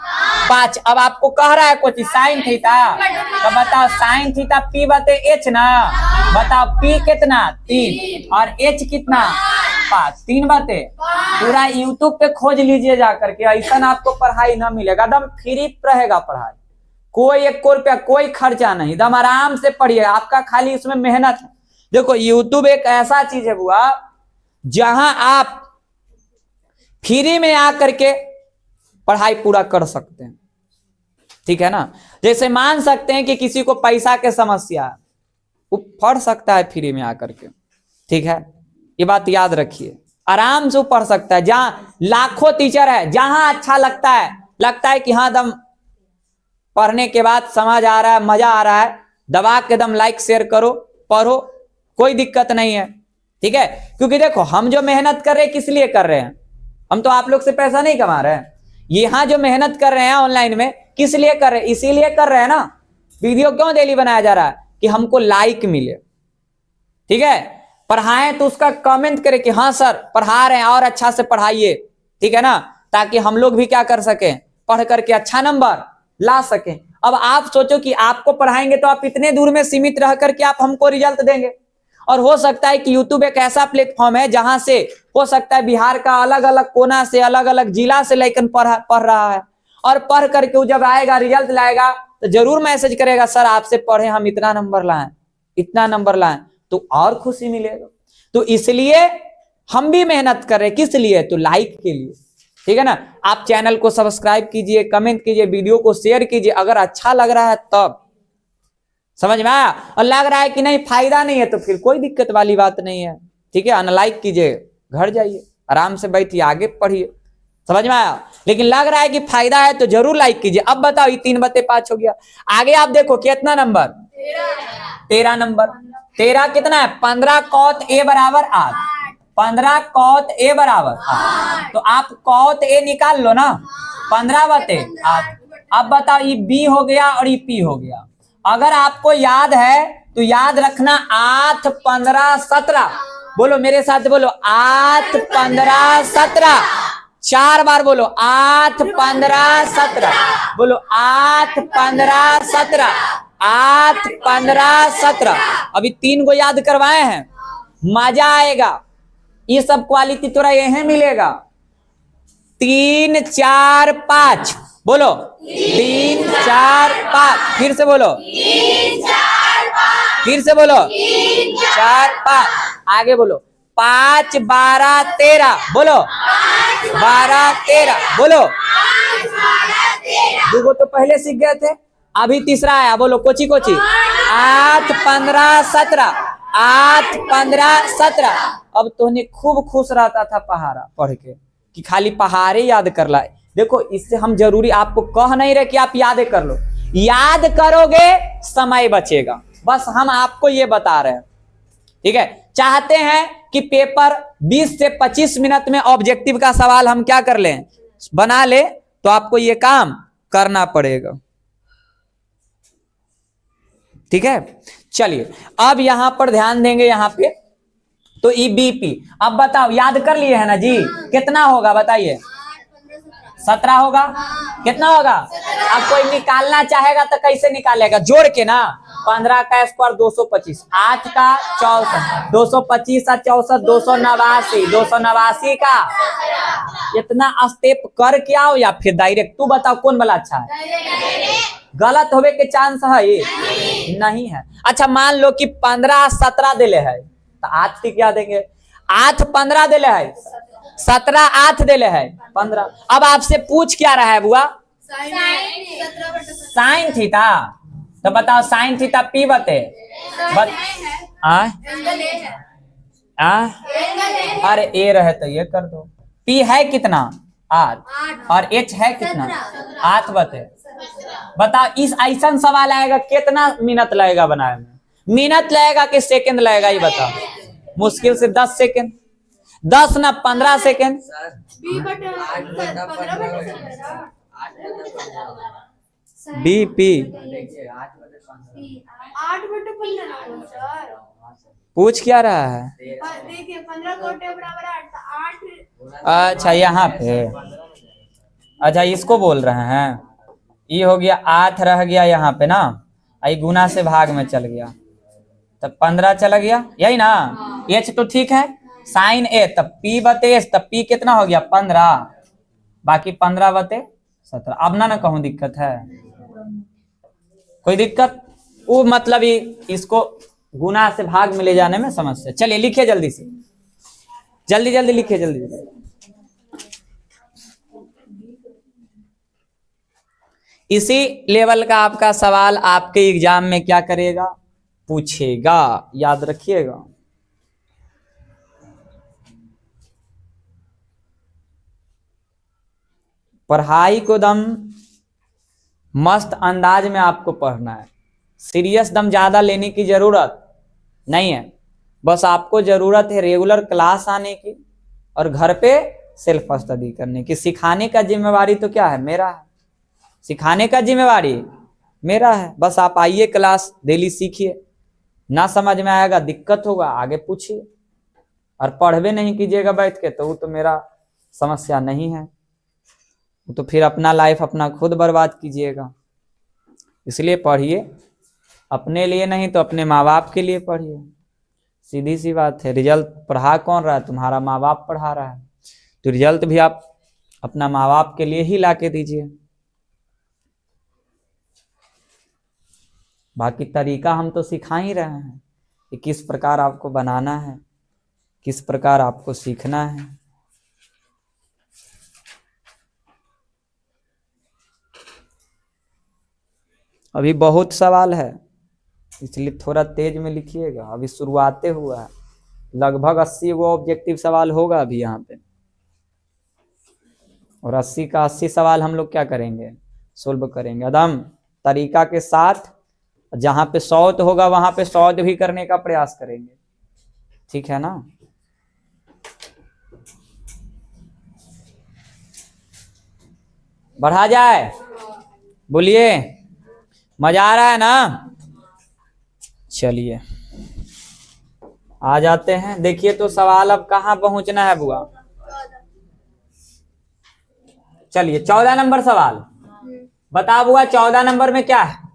5। अब आपको कह रहा है कुछ साइन थीटा, तो बताओ साइन थीटा p/h ना। बताओ p कितना 3 और h कितना 5, 3/। पूरा यूट्यूब पे खोज लीजिए जाकर के, ऐसा आपको पढ़ाई ना मिलेगा, एकदम फ्री रहेगा पढ़ाई, कोई 1 रुपया कोई खर्चा नहीं, एकदम आराम से पढ़िए। आपका खाली इसमें मेहनत है। देखो यूट्यूब एक ऐसा चीज है बुआ जहां आप फ्री में आकर के पढ़ाई पूरा कर सकते हैं, ठीक है ना। जैसे मान सकते हैं कि किसी को पैसा के समस्या है, वो पढ़ सकता है फ्री में आकर के, ठीक है। ये बात याद रखिए, आराम से पढ़ सकता है। जहां लाखों टीचर है, जहां अच्छा लगता है कि हाँ दम पढ़ने के बाद समझ आ रहा है, मजा आ रहा है, दबा के दम लाइक शेयर करो, पढ़ो, कोई दिक्कत नहीं है, ठीक है। क्योंकि देखो हम जो मेहनत कर रहे हैं किस लिए कर रहे हैं, हम तो आप लोग से पैसा नहीं कमा रहे हैं। यहां जो मेहनत कर रहे हैं ऑनलाइन में किस लिए कर रहे हैं, इसीलिए कर रहे हैं ना। वीडियो क्यों डेली बनाया जा रहा है कि हमको लाइक मिले, ठीक है। पढ़ाएं तो उसका कमेंट करें कि हाँ सर पढ़ा रहे हैं और अच्छा से पढ़ाइए, ठीक है ना, ताकि हम लोग भी क्या कर सकें, पढ़ करके अच्छा नंबर ला सकें। अब आप सोचो कि आपको पढ़ाएंगे तो आप इतने दूर में सीमित रह करके आप हमको रिजल्ट देंगे, और हो सकता है कि यूट्यूब एक ऐसा प्लेटफॉर्म है जहां से हो सकता है बिहार का अलग अलग कोना से, अलग अलग जिला से लेकर पढ़ रहा है, और पढ़ करके वो जब आएगा रिजल्ट लाएगा तो जरूर मैसेज करेगा सर आपसे पढ़े हम इतना नंबर लाएं, इतना नंबर लाएं, तो और खुशी मिलेगा। तो इसलिए हम भी मेहनत कर रहे हैं, किस लिए, तो लाइक के लिए, ठीक है ना। आप चैनल को सब्सक्राइब कीजिए, कमेंट कीजिए, वीडियो को शेयर कीजिए, अगर अच्छा लग रहा है तब, समझ में आया। और लग रहा है कि नहीं फायदा नहीं है तो फिर कोई दिक्कत वाली बात नहीं है, ठीक है। अनलाइक कीजिए, घर जाइए, आराम से बैठिए, आगे पढ़िए, समझ में आया। लेकिन लग रहा है कि फायदा है तो जरूर लाइक कीजिए। अब बताओ ये 3/5 हो गया, आगे आप देखो कितना नंबर, 13 नंबर। 13 कितना है, 15 कौत ए बराबर 8, 15 कौत ए बराबर 8, तो आप कौत ए निकाल लो ना, 15/8। अब बताओ ये बी हो गया और ये पी हो गया। अगर आपको याद है तो याद रखना 8, 15, 17, बोलो मेरे साथ बोलो 8, 15, 17, 4 बार बोलो 8, 15, 17, बोलो 8, 15, 17, 8, 15, 17। अभी 3 को याद करवाए हैं, मजा आएगा, ये सब क्वालिटी थोड़ा यही मिलेगा। 3, 4, 5, बोलो 3, 4, 5, फिर से बोलो 3, 4, 5, फिर से बोलो 3, 4, 5, आगे बोलो 5, 12, 13, बोलो 12, 13, बोलो 2 तो पहले सीख गए थे, अभी तीसरा आया, बोलो कोची कोची 8, 15, 17, 8, 15, 17। अब तूने खूब खुश रहता था पहाड़ा पढ़ के कि खाली पहाड़े याद कर लाए। देखो इससे हम जरूरी आपको कह नहीं रहे कि आप याद कर लो, याद करोगे समय बचेगा, बस हम आपको ये बता रहे हैं, ठीक है। चाहते हैं कि पेपर 20 से 25 मिनट में ऑब्जेक्टिव का सवाल हम क्या कर लें, बना ले, तो आपको ये काम करना पड़ेगा, ठीक है। चलिए अब यहां पर ध्यान देंगे, यहां पे तो ईबीपी। अब बताओ याद कर लिए है ना जी, कितना होगा बताइए, 17 होगा, कितना होगा। अब कोई निकालना चाहेगा तो कैसे निकालेगा, जोड़ के ना, 15 का स्क्वायर 225, 8 का 64, 225 का 64, 289, 289 का, इतना स्टेप कर के आओ या फिर डायरेक्ट, तू बताओ कौन वाला अच्छा है, गलत होवे के चांस है ये नहीं है। अच्छा मान लो कि 15, 17 दिले है तो 8 क्या देंगे, 8, 15 दिले है, 17, 8 दिले है 15। अब आपसे पूछ क्या रहा है बुआ, साइन थीटा, तो बताओ साइन थीटा पी बते अरे ए रहे तो ये कर दो, पी है कितना 8 और एच है कितना 8 बते। बताओ इस ऐसा सवाल आएगा कितना मिनट लगेगा बनाने में, मिनट लगेगा कि सेकंड लगेगा, ये बताओ, मुश्किल से 10 सेकंड, 10 ना 15 सेकंड। बीपी पूछ क्या रहा है, देखिए 15 कोटे बराबर 8। अच्छा यहाँ पे, अच्छा इसको बोल रहे हैं, ये हो गया 8 रह गया यहाँ पे ना, आई गुना से भाग में चल गया, तब 15 चला गया, यही ना, एच तो ठीक है, साइन ए तब पी बते एच, तब पी कितना हो गया 15, बाकी 15/17। अब ना कहूँ दिक्कत है, कोई दिक्कत, वो मतलब ही इसको गुना से भाग में ले जाने में समस्या। चलिए लिखिए जल्दी से, जल्दी जल्दी लिखिए, जल्दी जल्दी। इसी लेवल का आपका सवाल आपके एग्जाम में क्या करेगा, पूछेगा, याद रखिएगा। पढ़ाई को दम मस्त अंदाज में आपको पढ़ना है, सीरियस दम ज्यादा लेने की जरूरत नहीं है। बस आपको जरूरत है रेगुलर क्लास आने की और घर पे सेल्फ स्टडी करने की। सिखाने का जिम्मेवारी तो क्या है, मेरा है। सिखाने का जिम्मेवारी मेरा है। बस आप आइए क्लास, डेली सीखिए। ना समझ में आएगा, दिक्कत होगा, आगे पूछिए। और पढ़वे नहीं कीजिएगा बैठ के, तो वो तो मेरा समस्या नहीं है। वो तो फिर अपना लाइफ अपना खुद बर्बाद कीजिएगा। इसलिए पढ़िए, अपने लिए नहीं तो अपने माँ बाप के लिए पढ़िए। सीधी सी बात है। रिजल्ट पढ़ा कौन रहा है? तुम्हारा माँ बाप पढ़ा रहा है। तो रिजल्ट भी आप अपना माँ बाप के लिए ही ला के दीजिए। बाकी तरीका हम तो सिखा ही रहे हैं कि किस प्रकार आपको बनाना है, किस प्रकार आपको सीखना है। अभी बहुत सवाल है, इसलिए थोड़ा तेज में लिखिएगा। अभी शुरुआते हुआ है। लगभग 80 वो ऑब्जेक्टिव सवाल होगा अभी यहाँ पे, और 80 का 80 सवाल हम लोग क्या करेंगे, सोल्व करेंगे एकदम तरीका के साथ। जहां पे सॉल्व होगा वहां पे सॉल्व भी करने का प्रयास करेंगे, ठीक है ना। बढ़ा जाए, बोलिए, मजा आ रहा है ना। चलिए आ जाते हैं। देखिए तो सवाल अब कहाँ पहुंचना है बुआ। चलिए 14 नंबर सवाल बता बुआ। 14 नंबर में क्या है?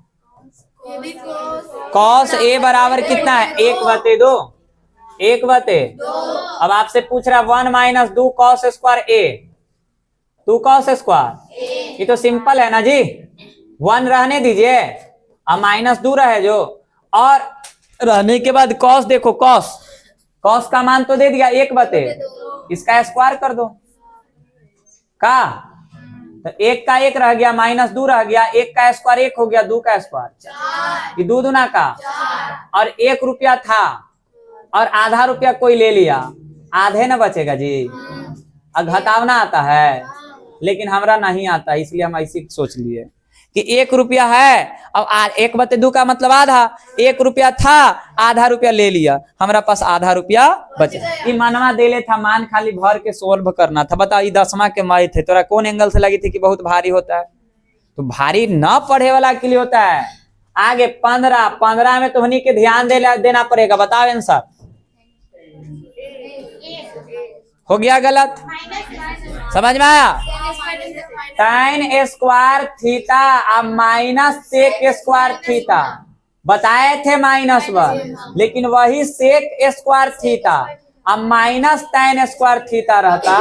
कॉस ए बराबर कितना है? 1/2। 1/2। अब आपसे पूछ रहा है 1 - 2 cos स्क्वायर ए, 2 cos स्क्वायर। ये तो सिंपल है ना जी। 1 रहने दीजिए, अब -2 रहे जो, और रहने के बाद cos देखो, cos का मान तो दे दिया 1/2, इसका स्क्वायर कर दो का, तो 1 का 1 रह गया, -2 रह गया, 1 का स्क्वायर 1 हो गया, 2 का स्क्वायर, ये 2 दूना का, और 1 रुपया था और आधा रुपया कोई ले लिया, आधे ना बचेगा जी। अब घटावना आता है, लेकिन हमरा नहीं आता, इसलिए हम ऐसी सोच लिए कि 1 रुपया है। अब 1/2 का मतलब आधा, 1 रुपया था, आधा रुपया ले लिया, हमारा पास आधा रुपया बचे। ये मनवा देले था, मान खाली भर के सोल्व करना था। बता, ये 10वां के मई थे, तोरा कौन एंगल से लगी थी कि बहुत भारी होता है? तो भारी न पढ़े वाला के लिए होता है। आगे 15 में तुम्हें के ध्यान देना पड़ेगा। बताओ आंसर। हो गया गलत? समझ में आया? tan स्क्वायर थीटा अब -sec स्क्वायर थीटा बताए थे -1, लेकिन वही sec स्क्वायर थीटा अब -tan स्क्वायर थीटा रहता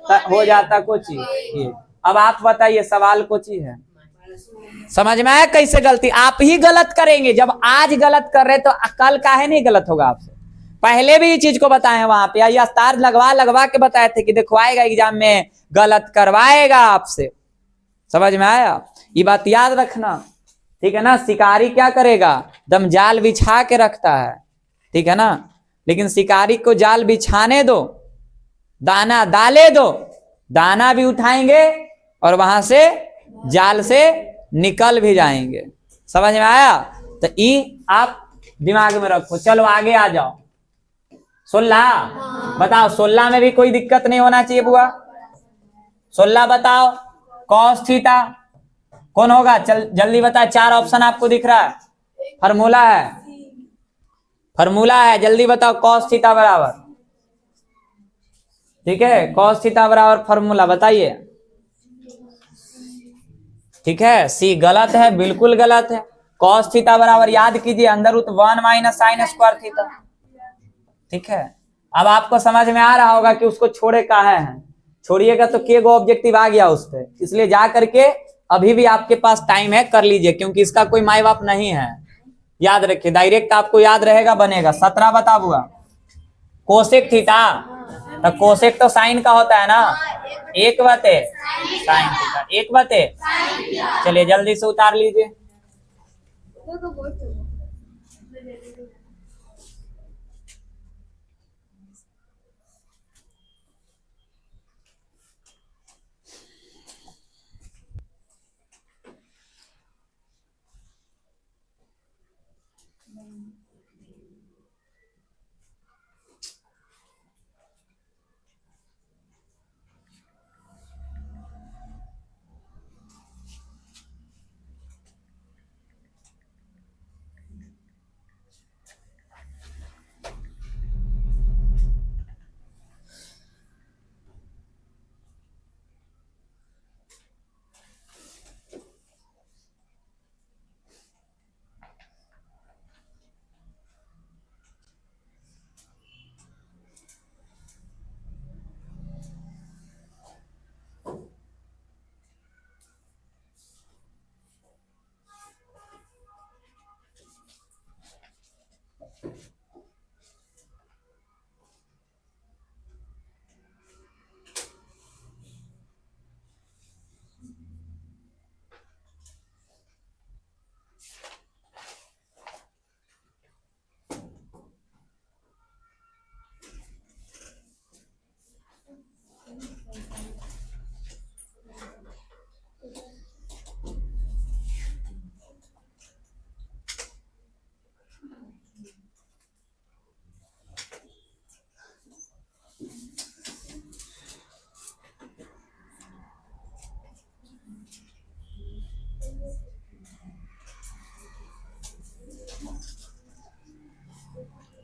तो हो जाता कुछ ये। अब आप बताइए सवाल कुछ ही है। समझ में आया कैसे गलती? आप ही गलत करेंगे। जब आज गलत कर रहे तो कल काहे नहीं गलत होगा आपसे? पहले भी ये चीज को बताए वहां पे, या स्टार लगवा के बताए थे कि दिखवाएगा एग्जाम में, गलत करवाएगा आपसे। समझ में आया? ये बात याद रखना, ठीक है ना। शिकारी क्या करेगा? दम जाल बिछा के रखता है, ठीक है ना। लेकिन शिकारी को जाल बिछाने दो, दाना डाले दो, दाना भी उठाएंगे और वहां से जाल से निकल भी जाएंगे। समझ में आया? तो ये आप दिमाग में रखो। चलो आगे आ जाओ। 16 बताओ। 16 में भी कोई दिक्कत नहीं होना चाहिए बुआ। 16 बताओ। कॉस थीटा कौन होगा? चल जल्दी बता। 4 ऑप्शन आपको दिख रहा है, फॉर्मूला है, फॉर्मूला है, जल्दी बताओ। कॉस थीटा बराबर, ठीक है, कॉस थीटा बराबर फॉर्मूला बताइए। ठीक है, सी गलत है, बिल्कुल गलत है। कॉस थीटा बराबर याद कीजिए अंदर रूट 1 - sin स्क्वायर थीटा। ठीक है, अब आपको समझ में आ रहा होगा कि उसको छोड़े काहे हैं। छोड़िएगा तो के गो ऑब्जेक्टिव आ गया उस पर, इसलिए जा करके अभी भी आपके पास टाइम है, कर लीजिए, क्योंकि इसका कोई माई बाप नहीं है। याद रखिए, डायरेक्ट आपको याद रहेगा, बनेगा। 17 बता बुआ। कोसेक थीटा, तो कोसेक तो साइन का होता है ना, 1/2 साइन थीटा, 1/2। चलिए जल्दी से उतार लीजिए।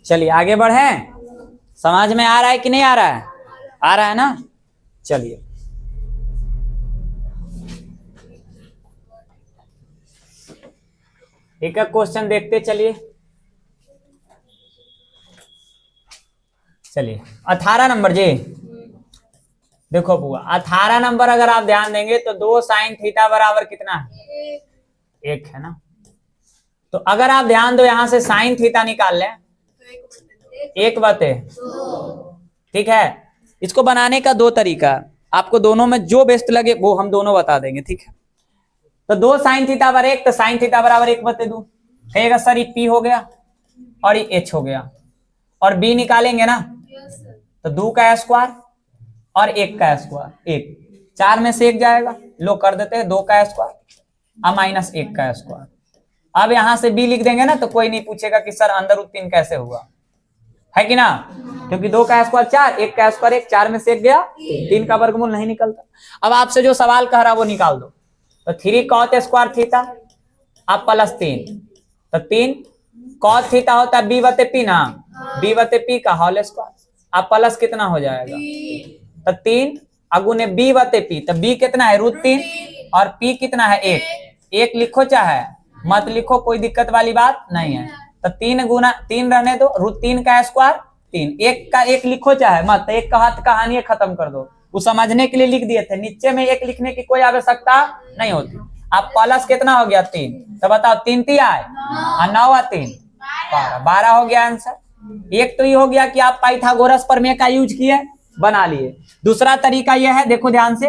चलिए आगे बढ़े, समझ में आ रहा है कि नहीं आ रहा है? आ रहा है ना? चलिए एक एक क्वेश्चन देखते चलिए। चलिए 18 नंबर जी, देखो बुआ 18 नंबर अगर आप ध्यान देंगे तो 2 साइन थीटा बराबर कितना है? 1 है ना। तो अगर आप ध्यान दो यहां से साइन थीटा निकाल लें, 1/2, ठीक है। इसको बनाने का 2 तरीका, आपको दोनों में जो बेस्ट लगे वो हम दोनों बता देंगे, ठीक है। तो 2 साइन थीटा बराबर 1, तो साइन थीटा बराबर 1/2 कहेगा सर ये पी हो गया और ये एच हो गया, और बी निकालेंगे ना तो 2 का स्क्वायर और 1 का स्क्वायर, 1 4 में से 1 जाएगा, लो कर देते हैं 2 का स्क्वायर और माइनस 1 का स्क्वायर। अब यहां से बी लिख देंगे ना तो कोई नहीं पूछेगा कि सर अंदर रूट 3 कैसे हुआ, है कि ना, क्योंकि 2 का स्क्वायर 4, 1 का स्क्वायर 1, 4 में से 1 गया, 3 का वर्गमूल नहीं निकलता। अब आपसे जो सवाल कह रहा वो निकाल दो, तो 3 कॉट स्क्वायर थीटा अब प्लस 3, तो 3 कॉट थीटा होता है बी बटे पी ना, बी बटे पी का होल स्क्वायर, अब प्लस कितना हो जाएगा, तो 3 अगुने बी बटे पी, तो बी कितना है √3 और पी कितना है 1 लिखो चाहे मत लिखो, कोई दिक्कत वाली बात नहीं है। तो 3 गुना 3 रहने दो, √3 का स्क्वायर 3, 1 का 1 लिखो चाहे मत, 1 का हाथ कहानी खत्म कर दो, वो समझने के लिए लिख दिए थे, नीचे में 1 लिखने की कोई आवश्यकता नहीं होती। अब प्लस कितना हो गया 3, तो बताओ 3 3 आए और 9 और 3 12 हो गया आंसर। एक तो ये हो गया कि आप पाइथागोरस प्रमेय का यूज किए, बना लिए। दूसरा तरीका यह है, देखो ध्यान से,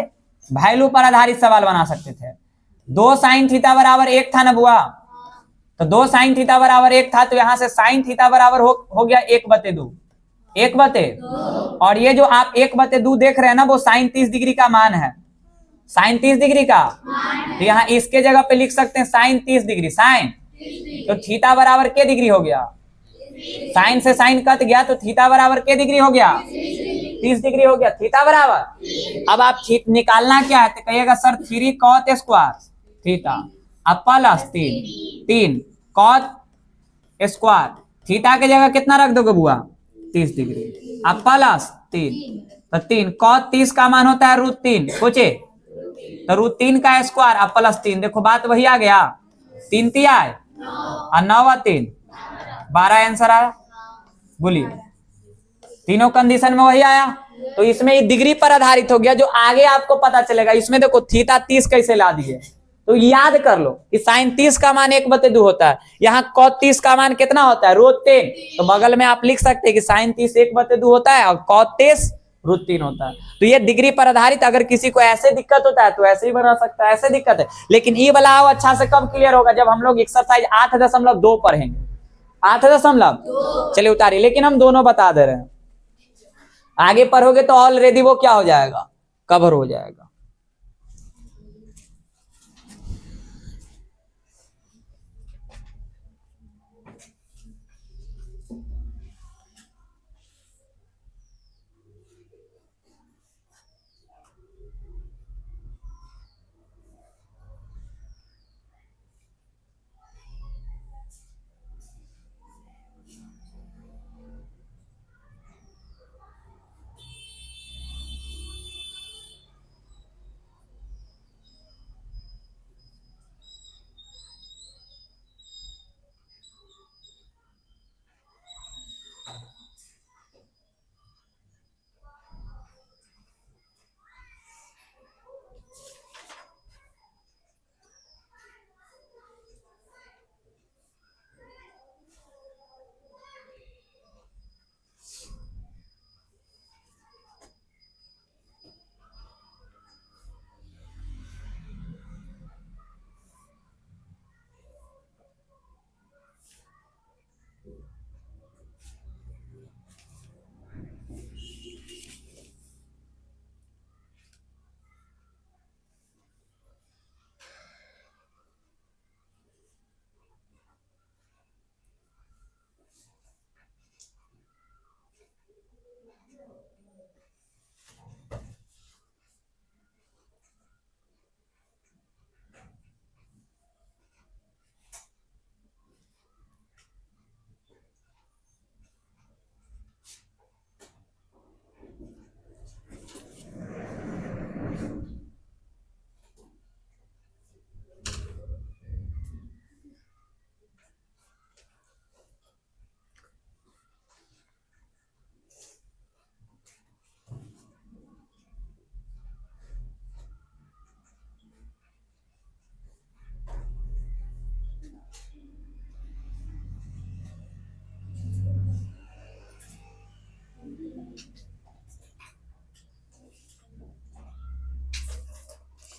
वैल्यू पर आधारित सवाल बना सकते थे। 2 साइन थीटा बराबर 1 था ना बुआ, तो 2 साइन थीटा बराबर 1 था, तो यहां से साइन थीटा बराबर हो गया 1/2, 1/2, और ये जो आप 1/2 देख रहे हैं ना वो साइन 30 डिग्री का मान है, साइन 30 डिग्री का, तो यहाँ इसके जगह पे लिख सकते हैं साइन 30 डिग्री, साइन, तो थीटा बराबर के डिग्री हो गया, साइन से साइन कट गया तो थीटा बराबर के डिग्री हो गया, 30 डिग्री हो गया थीटा बराबर। अब आप निकालना क्या है, तो कहिएगा सर 3 कॉट स्क्वायर थीटा अब प्लस 3 कॉट स्क्वायर थीटा के जगह कितना रख दोगे बुआ, 30 डिग्री, अब प्लस 3, तो 3 कॉट 30 का मान होता है √3, पूछे तो √3 का स्क्वायर अब प्लस 3, देखो बात वही आ गया, 3 3 आए और 9 और 3 12 आंसर आया। बोलिए तीनों कंडीशन में वही आया, तो इसमें ये डिग्री पर आधारित हो गया, जो आगे आपको पता चलेगा। इसमें देखो थीटा 30 कैसे ला दिए, तो याद कर लो कि साइन 30 का मान 1/2 होता है, यहाँ कॉट 30 का मान कितना होता है √3, तो बगल में आप लिख सकते हैं कि साइन 30 1/2 होता है और कॉट 30 √3 होता है। तो ये डिग्री पर आधारित, अगर किसी को ऐसे दिक्कत होता है तो ऐसे ही बना सकता है, ऐसे दिक्कत है। लेकिन ये वाला अच्छा से कब क्लियर होगा, जब हम लोग एक्सरसाइज 8.2 पढ़ेंगे, 8.2, चलिए उतारिए, लेकिन हम दोनों बता दे रहे हैं, आगे पढ़ोगे तो ऑलरेडी वो क्या हो जाएगा, कवर हो जाएगा।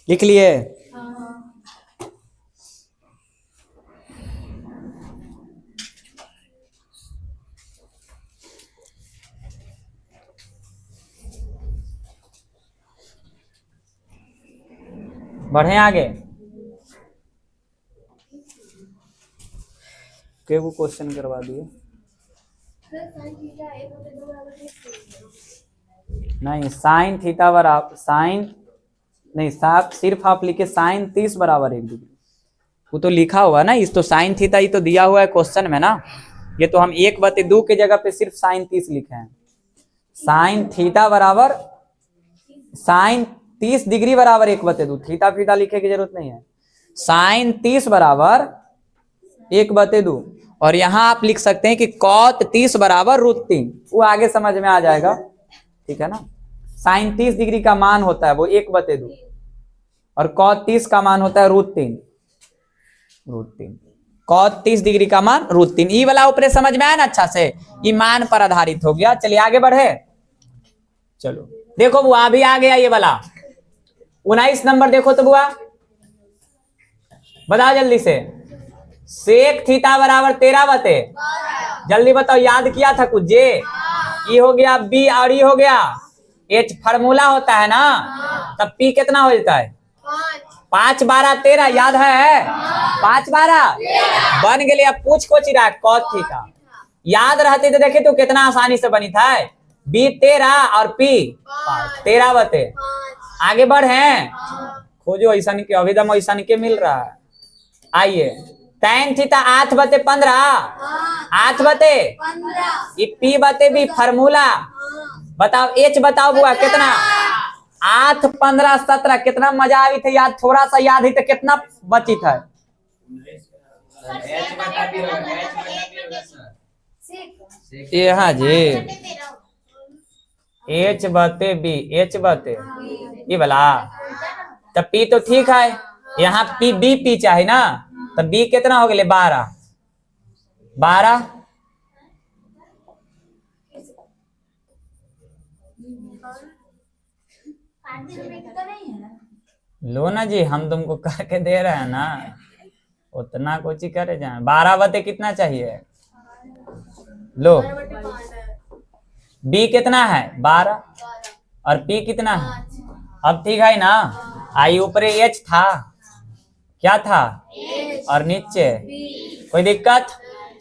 लिख लिए? बढ़े आगे। के वो क्वेश्चन करवा दिए? नहीं, साइन थीटा बराबर साइन नहीं, साफ सिर्फ आप लिखे साइन 30 बराबर 1 डिग्री। वो तो लिखा हुआ ना, इस तो साइन थीटा ही तो दिया हुआ है क्वेश्चन में ना। ये तो हम 1/2 के जगह पे सिर्फ साइन 30 लिखे हैं। साइन थीटा बराबर साइन 30 डिग्री बराबर 1/2। थीटा फीटा लिखे की जरूरत नहीं है। साइन 30 बराबर 1/2। और यहां आप लिख सकते हैं कि कॉट 30 बराबर √3। वो आगे समझ में आ जाएगा, ठीक है ना। साइन 30 डिग्री का मान होता है वो 1/2 और कॉट 30 का मान होता है √3। कॉट 30 डिग्री का मान √3। ई वाला ऊपर समझ में आया ना अच्छा से? ये मान पर आधारित हो गया। चलिए आगे बढ़े। चलो देखो बुआ, अभी आ गया ये वाला 19 नंबर। देखो तो बुआ, बताओ जल्दी से। सेक थीटा बराबर 13/। जल्दी बताओ, याद किया था कुछ? जे ई हो गया बी और ई हो गया एच। फार्मूला होता है ना, तब पी कितना हो जाता है? 5 12 13। याद है? 5 12 बन गए। अब पूछ को चिरा कॉट थीटा याद रहते तो देखे तो कितना आसानी से बनी था। बी 13 और पी 13/। आगे बढ़े, खोजो ऐसा के अभिदम ऐसा के मिल रहा है। आइए, tan थीटा 8/15। 8/15 ये p/b फार्मूला। बताओ एच बताओ बुआ कितना? 8 15 17। कितना मजा आई थी याद? थोड़ा सा याद ही तो कितना बची था? ये हाँ जी, h/b h/। ये वाला तब p तो ठीक है, यहाँ p b p चाहे ना, तब b कितना हो गए? 12 12। लो ना जी, हम तुमको करके दे रहे हैं ना, उतना कुछ ही करे जाए। 12/। कितना चाहिए? लो, b कितना है? 12 और p कितना है? अब ठीक है ना। आई ऊपर h था, क्या था? और नीचे कोई दिक्कत?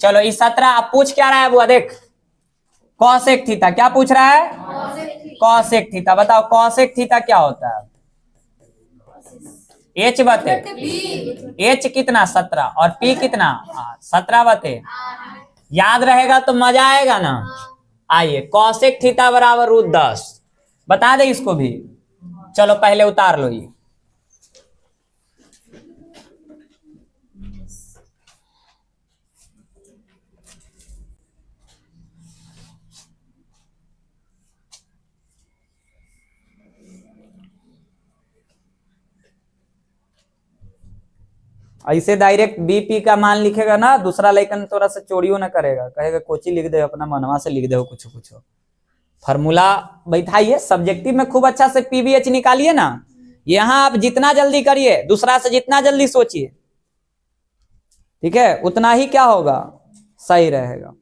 चलो इस 17। अब पूछ क्या रहा है बुआ? देख, कॉसेक थीटा। क्या पूछ रहा है? Cosec theta. बताओ कॉसेक थीटा क्या होता है? h कितना? 17 और p कितना? 17/। याद रहेगा तो मजा आएगा ना। आइए, कॉसेक थीटा बराबर √10। बता दे इसको भी। चलो पहले उतार लो ये। ऐसे डायरेक्ट बीपी का मान लिखेगा ना, दूसरा लेकिन थोड़ा सा चोरियो ना करेगा, कहेगा कोची लिख दे, अपना मनवा से लिख दे कुछ कुछ। फार्मूला बैठाइए, सब्जेक्टिव में खूब अच्छा से पीवीएच निकालिए ना। यहाँ आप जितना जल्दी करिए, दूसरा से जितना जल्दी सोचिए, ठीक है, उतना ही क्या होगा? सही रहेगा।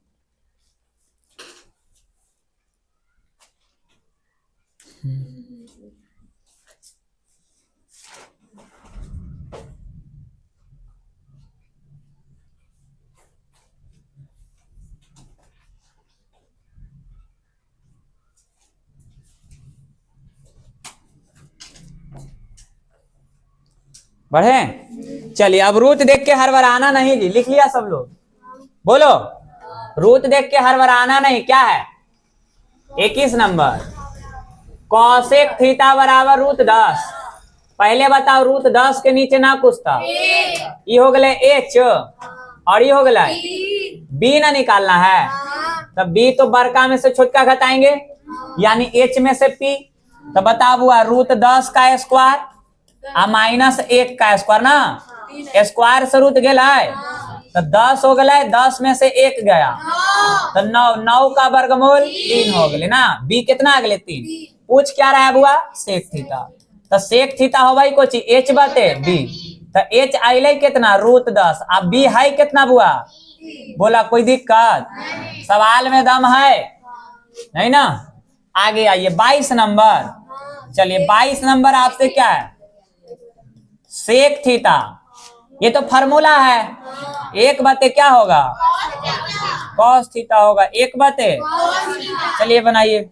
बढ़े। चलिए अब रूट देख के हड़बड़ाना नहीं जी। लिख लिया सब लोग? बोलो, रूट देख के हड़बड़ाना नहीं। क्या है? 21 नंबर। कॉसेक थीटा बराबर √10। पहले बताओ √10 के नीचे ना कुछ था। ये हो गए h और ये हो गए b ना निकालना है, तब b तो बड़का में से छोटका घटाएंगे, यानी h में से p। तो बताओ बुआ, √10 का स्क्वायर -1 का स्क्वायर ना, स्क्वायर से रूट गया है तो 10 हो गया। 10 में से 1 गया तो 9 का वर्गमूल 3 हो गए ना। b कितना आ गए? 3। पूछ क्या रहा है बुआ? Sec theta. तो सेक थीटा हो भाई कोची एच बाते बी, तो एच आइले कितना √10, अब बी है कितना बुआ, बोला कोई दिक्कत, सवाल में दम है नहीं ना। आगे आइए 22 नंबर, चलिए 22 नंबर आपसे क्या है, सेक थीटा, ये तो फार्मूला है, एक बाते क्या होगा, कॉस थीटा होगा, एक बाते, चलिए बनाइए।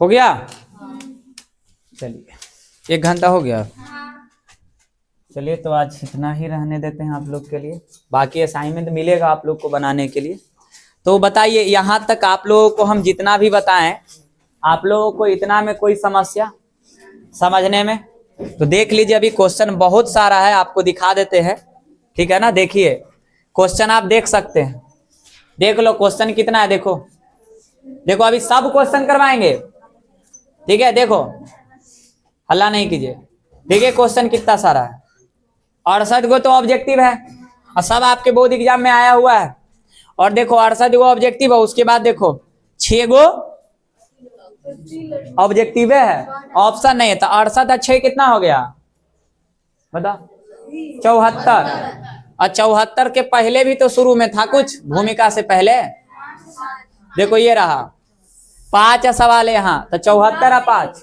हो गया, चलिए 1 घंटा हो गया, चलिए तो आज इतना ही रहने देते हैं आप लोग के लिए, बाकी असाइनमेंट मिलेगा आप लोग को बनाने के लिए। तो बताइए यहाँ तक आप लोगों को हम जितना भी बताएं, आप लोगों को इतना में कोई समस्या समझने में, तो देख लीजिए अभी क्वेश्चन बहुत सारा है, आपको दिखा देते हैं, ठीक है ना। देखिए क्वेश्चन आप देख सकते हैं, देख लो क्वेश्चन कितना है, देखो देखो अभी सब क्वेश्चन करवाएंगे, ठीक है। देखो हल्ला नहीं कीजिए, देखिए क्वेश्चन कितना सारा है, 68 गो तो ऑब्जेक्टिव है और सब आपके बोर्ड एग्जाम में आया हुआ है। और देखो 68 गो ऑब्जेक्टिव है, उसके बाद देखो 6 गो ऑब्जेक्टिव है, ऑप्शन नहीं है, तो 68 और 6 कितना हो गया बता, 74। और 74 के पहले भी तो शुरू में था कुछ, भूमिका से पहले, देखो ये रहा 5 सवाल है यहाँ, तो 74 और 5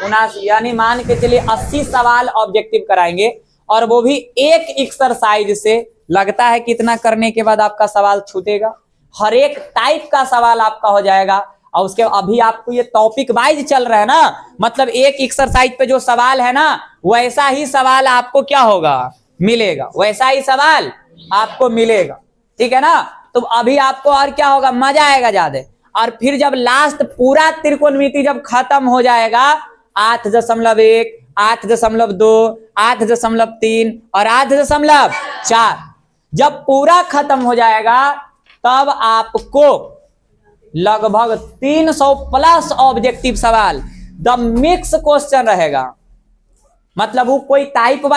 79, यानी मान के चलिए 80 सवाल ऑब्जेक्टिव कराएंगे, और वो भी एक एक्सरसाइज से। लगता है कितना करने के बाद आपका सवाल छूटेगा, हर एक टाइप का सवाल आपका हो जाएगा। और उसके अभी आपको ये टॉपिक वाइज चल रहा है ना, मतलब एक एक्सरसाइज पे जो सवाल है ना, वैसा ही सवाल आपको क्या होगा, मिलेगा, वैसा ही सवाल आपको मिलेगा, ठीक है ना। तो अभी आपको और क्या होगा, मजा आएगा ज्यादा। और फिर जब लास्ट पूरा त्रिकोणमिति जब खत्म हो जाएगा, 8.1, 8.2, 8.3 और 8.4 जब पूरा खत्म हो जाएगा, तब आपको लगभग 300 प्लस ऑब्जेक्टिव सवाल द मिक्स क्वेश्चन रहेगा, मतलब वो कोई टाइप वाइज